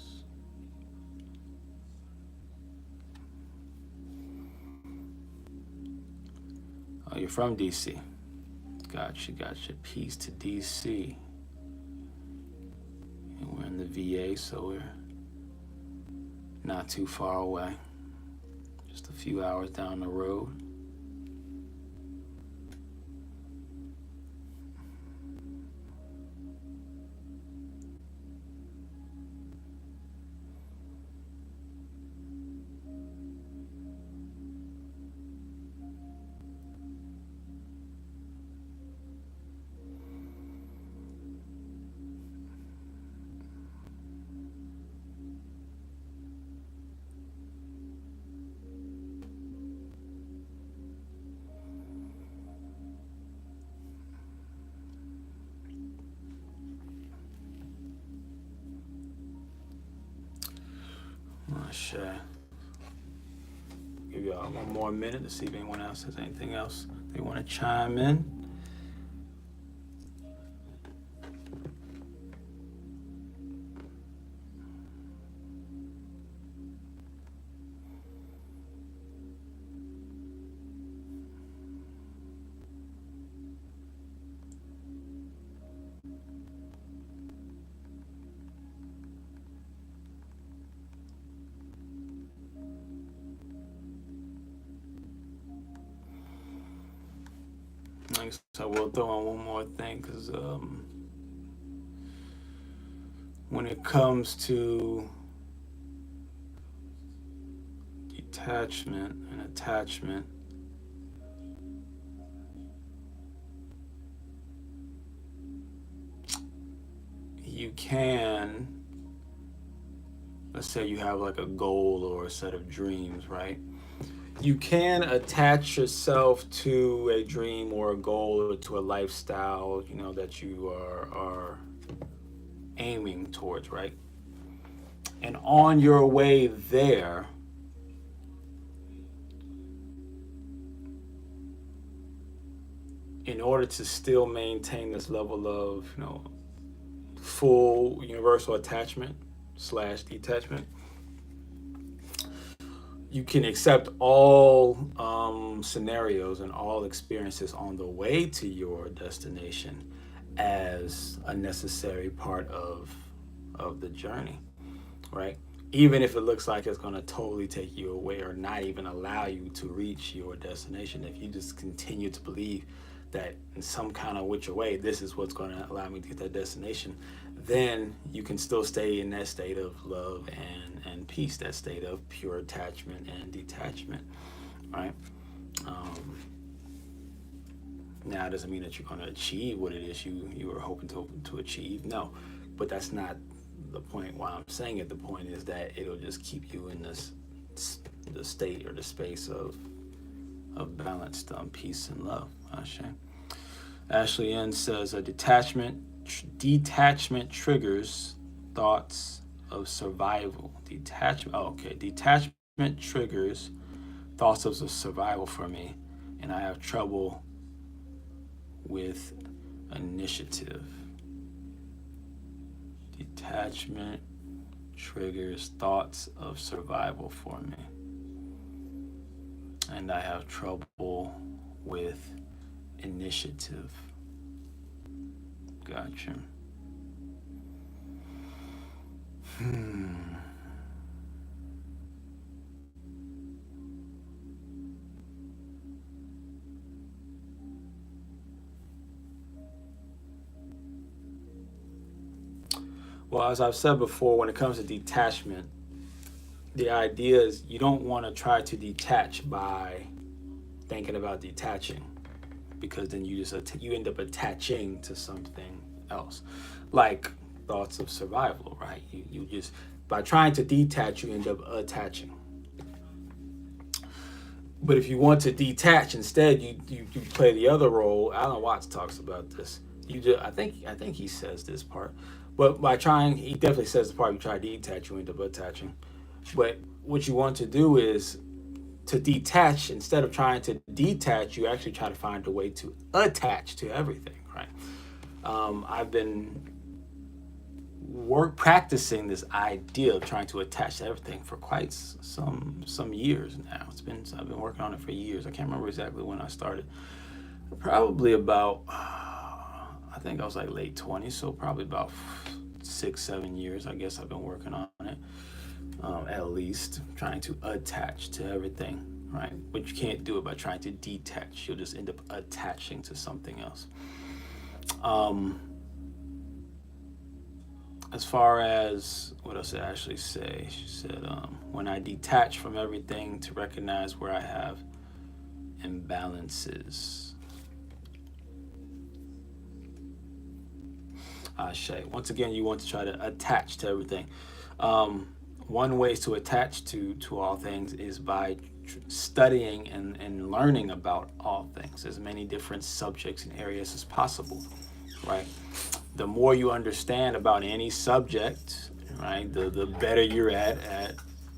Oh, you're from DC. Gotcha. Peace to DC. And we're in the VA, so we're not too far away. Just a few hours down the road. Ashe. Give y'all one more minute to see if anyone else has anything else they want to chime in. So we'll throw on one more thing, because when it comes to detachment and attachment, you can, let's say you have like a goal or a set of dreams, right? You can attach yourself to a dream or a goal or to a lifestyle, you know, that you are aiming towards, right? And on your way there, in order to still maintain this level of, you know, full universal attachment / detachment, you can accept all scenarios and all experiences on the way to your destination as a necessary part of the journey, right? Even if it looks like it's going to totally take you away or not even allow you to reach your destination, if you just continue to believe that in some kind of which way this is what's going to allow me to get that destination, then you can still stay in that state of love and peace, that state of pure attachment and detachment, right? Now, it doesn't mean that you're going to achieve what it is you were hoping to achieve. No, but that's not the point why I'm saying it. The point is that it'll just keep you in the state or the space of balanced peace and love. Ashley N says detachment triggers thoughts of survival. Detachment triggers thoughts of survival for me, and I have trouble with initiative. Detachment triggers thoughts of survival for me, and I have trouble with initiative. Gotcha. Well, as I've said before, when it comes to detachment, the idea is you don't want to try to detach by thinking about detaching, because then you end up attaching to something else, like thoughts of survival, right? You just, by trying to detach, you end up attaching. But if you want to detach instead, you play the other role. Alan Watts talks about this. I think he says this part. But by trying, he definitely says the part you try to detach, you end up attaching. But what you want to do is to detach. Instead of trying to detach, you actually try to find a way to attach to everything, right? I've been practicing this idea of trying to attach to everything for quite some years now. I've been working on it for years. I can't remember exactly when I started. Probably about, I think I was like late 20s, so probably about 6-7 years, I guess I've been working on it, at least, trying to attach to everything, right? But you can't do it by trying to detach. You'll just end up attaching to something else. As far as, what else did Ashley say? She said, when I detach from everything to recognize where I have imbalances. Once again, you want to try to attach to everything. One way to attach to all things is by studying and learning about all things, as many different subjects and areas as possible, right? The more you understand about any subject, right, the better you're at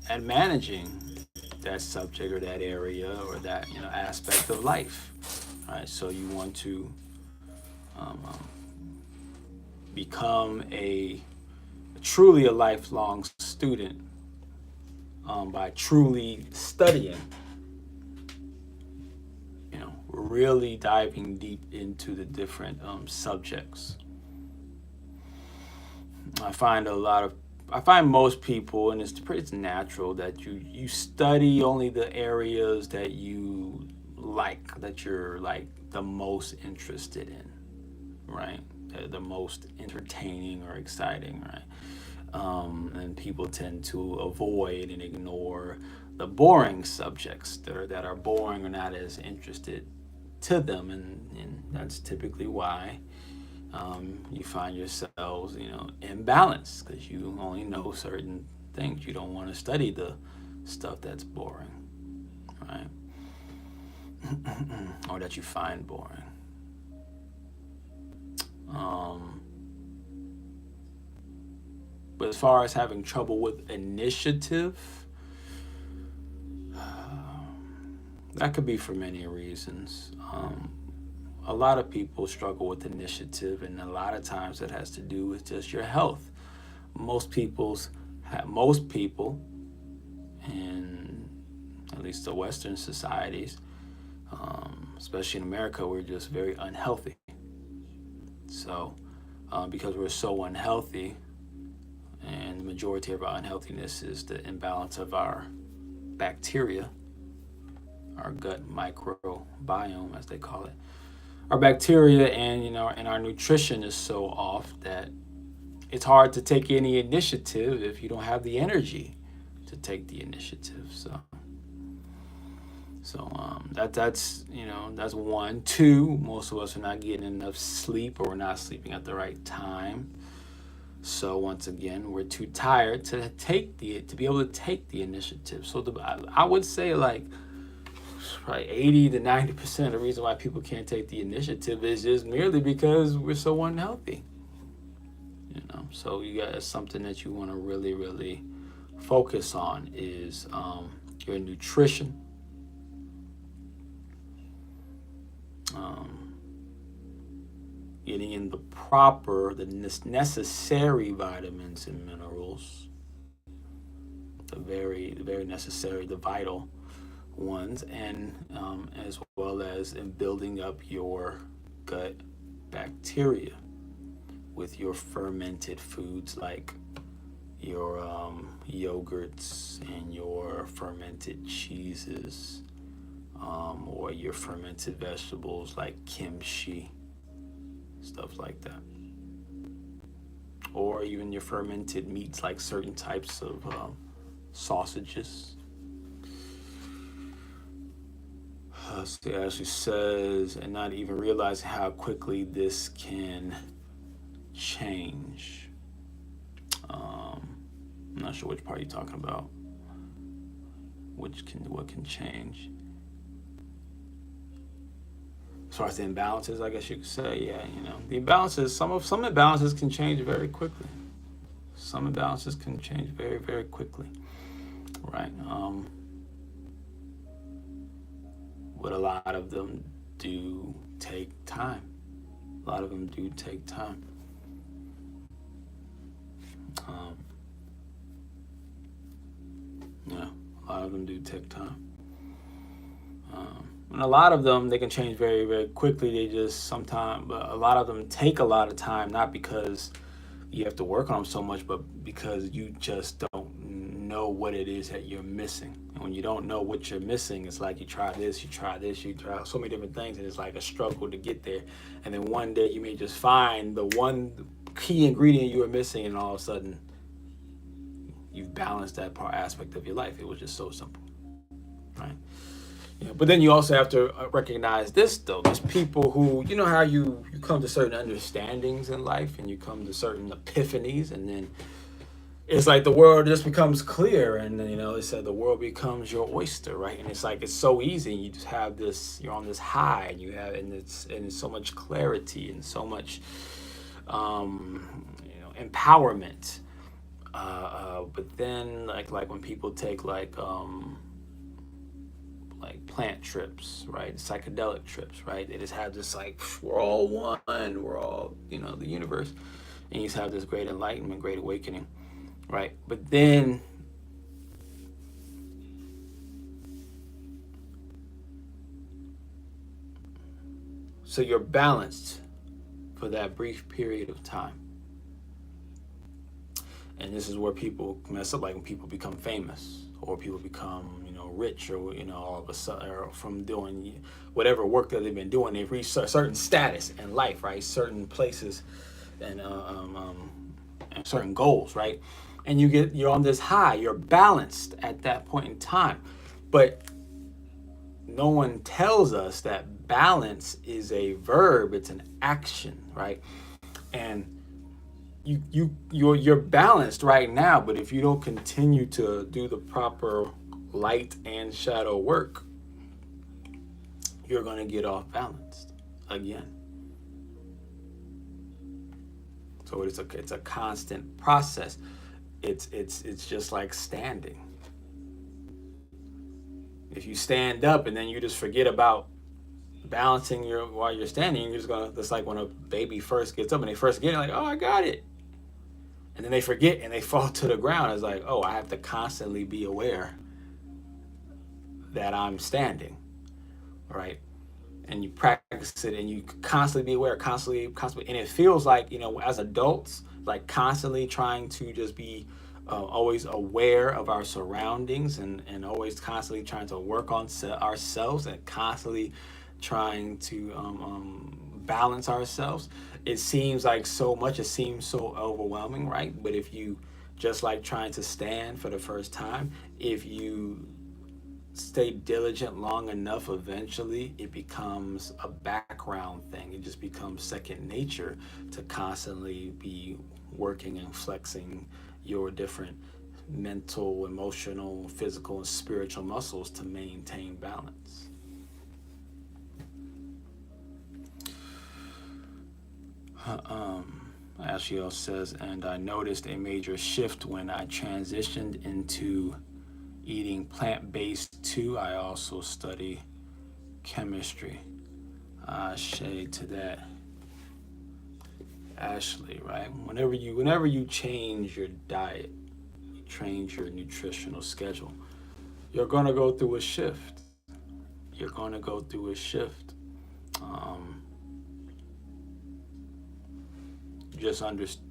at managing that subject or that area or that aspect of life. Right? So you want to become truly a lifelong student by truly studying, really diving deep into the different subjects. I find most people, and it's natural, that you study only the areas that you like, that you're like the most interested in, right? The most entertaining or exciting, right? And people tend to avoid and ignore the boring subjects that are boring or not as interested to them, and that's typically why you find yourselves, imbalanced, because you only know certain things. You don't want to study the stuff that's boring, right? Or that you find boring. But as far as having trouble with initiative, that could be for many reasons. A lot of people struggle with initiative, and a lot of times that has to do with just your health. Most people, in at least the Western societies, especially in America, we're just very unhealthy. So, because we're so unhealthy, and the majority of our unhealthiness is the imbalance of our bacteria, our gut microbiome, as they call it. Our bacteria and our nutrition is so off that it's hard to take any initiative if you don't have the energy to take the initiative. So that's one. Two, most of us are not getting enough sleep, or we're not sleeping at the right time. So once again, we're too tired to be able to take the initiative. So I would say like probably 80 to 90% of the reason why people can't take the initiative is just merely because we're so unhealthy. So that's something that you want to really, really focus on is your nutrition. Getting in the necessary vitamins and minerals, the very necessary, the vital ones, and as well as in building up your gut bacteria with your fermented foods like your yogurts and your fermented cheeses, or your fermented vegetables like kimchi, stuff like that, or even your fermented meats like certain types of sausages. So it actually says, and not even realize how quickly this can change. I'm not sure which part you're talking about. What can change? As far as the imbalances, I guess you could say, yeah, the imbalances. Some imbalances can change very quickly. Some imbalances can change very, very quickly, right? But a lot of them do take time. A lot of them do take time. A lot of them do take time. And a lot of them, they can change very, very quickly. They just but a lot of them take a lot of time, not because you have to work on them so much, but because you just don't know what it is that you're missing. And when you don't know what you're missing, it's like you try this, you try so many different things, and it's like a struggle to get there. And then one day you may just find the one key ingredient you were missing, and all of a sudden you've balanced that aspect of your life. It was just so simple, right? But then you also have to recognize this, though. There's people who, how you come to certain understandings in life, and you come to certain epiphanies, and then it's like the world just becomes clear, and they said the world becomes your oyster, right? And it's like it's so easy. You just have this. You're on this high, and it's so much clarity and so much, empowerment. But then like when people take like plant trips, right? Psychedelic trips, right? They just have this like, we're all one, we're all, the universe. And you just have this great enlightenment, great awakening, right? But then so you're balanced for that brief period of time. And this is where people mess up, like when people become famous or people become, rich, or, all of a sudden, or from doing whatever work that they've been doing, they've reached a certain status in life, right? Certain places and certain goals, right? And you're on this high, you're balanced at that point in time. But no one tells us that balance is a verb, it's an action, right? And you're balanced right now, but if you don't continue to do the proper light and shadow work, you're going to get off balanced again. So it's a constant process. It's just like standing. If you stand up and then you just forget about balancing while you're standing, you're just gonna. It's like when a baby first gets up and they first get it, like, oh, I got it, and then they forget and they fall to the ground. It's like, oh, I have to constantly be aware that I'm standing, right? And you practice it, and you constantly be aware, constantly, and it feels like, as adults, like constantly trying to just be always aware of our surroundings, and always constantly trying to work on ourselves, and constantly trying to balance ourselves. It seems like so much, it seems so overwhelming, right? But if you, just like trying to stand for the first time, if you stay diligent long enough, eventually it becomes a background thing. It just becomes second nature to constantly be working and flexing your different mental, emotional, physical, and spiritual muscles to maintain balance. Ashiel says, and I noticed a major shift when I transitioned into eating plant-based too. I also study chemistry. Shade to that, Ashley, right? Whenever you change your diet, you change your nutritional schedule, you're gonna go through a shift.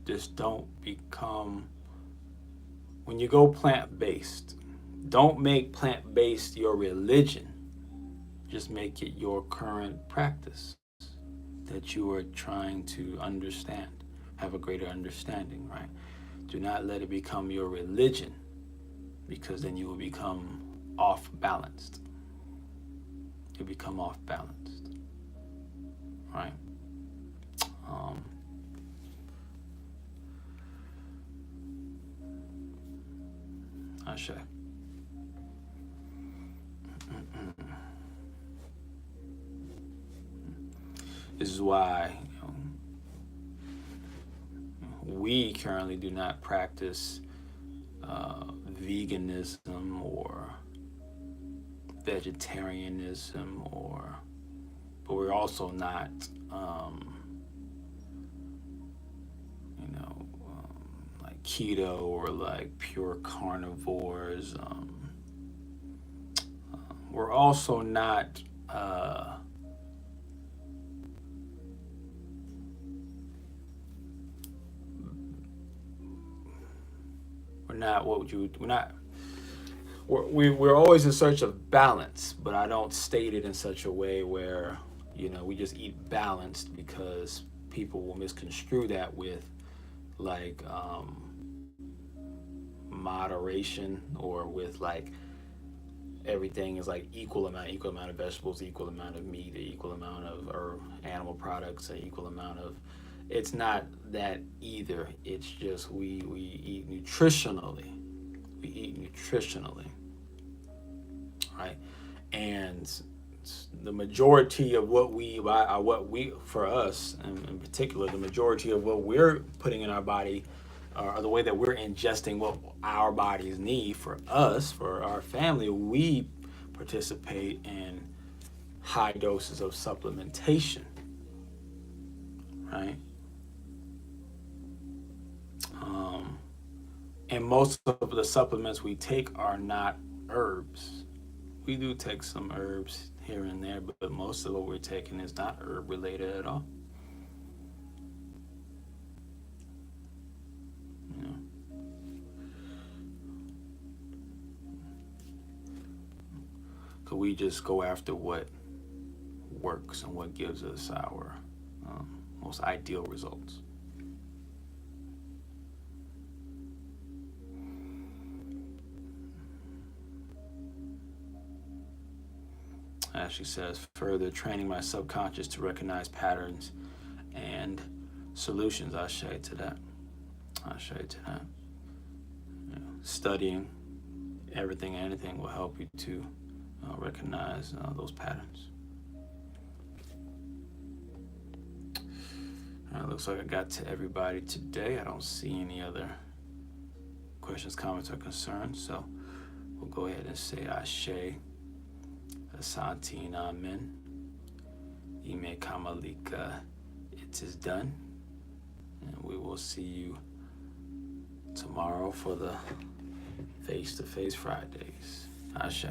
Just don't become, when you go plant-based, don't make plant-based your religion. Just make it your current practice that you are trying to understand, have a greater understanding, right? Do not let it become your religion, because then you will become off-balanced. You'll become off-balanced, right? Ashe. This is why we currently do not practice veganism or vegetarianism, but we're also not like keto or like pure carnivores. We're also not we're always in search of balance, but I don't state it in such a way where we just eat balanced, because people will misconstrue that with like moderation, or with like everything is like equal amount of vegetables, equal amount of meat, equal amount of or animal products, equal amount of. It's not that either. It's just we eat nutritionally. Right? And the majority of what we for us in particular, the majority of what we're putting in our body or the way that we're ingesting what our bodies need for us, for our family, we participate in high doses of supplementation, right? And most of the supplements we take are not herbs. We do take some herbs here and there, but most of what we're taking is not herb related at all. You know? Could we just go after what works and what gives us our most ideal results? Ashley says, further training my subconscious to recognize patterns and solutions. I share to that. You know, studying everything and anything will help you to recognize those patterns. All right, looks like I got to everybody today. I don't see any other questions, comments, or concerns, so we'll go ahead and say Ashe. Asanti Amen. Ime Kamalika. It is done. And we will see you tomorrow for the face-to-face Fridays. Ashe.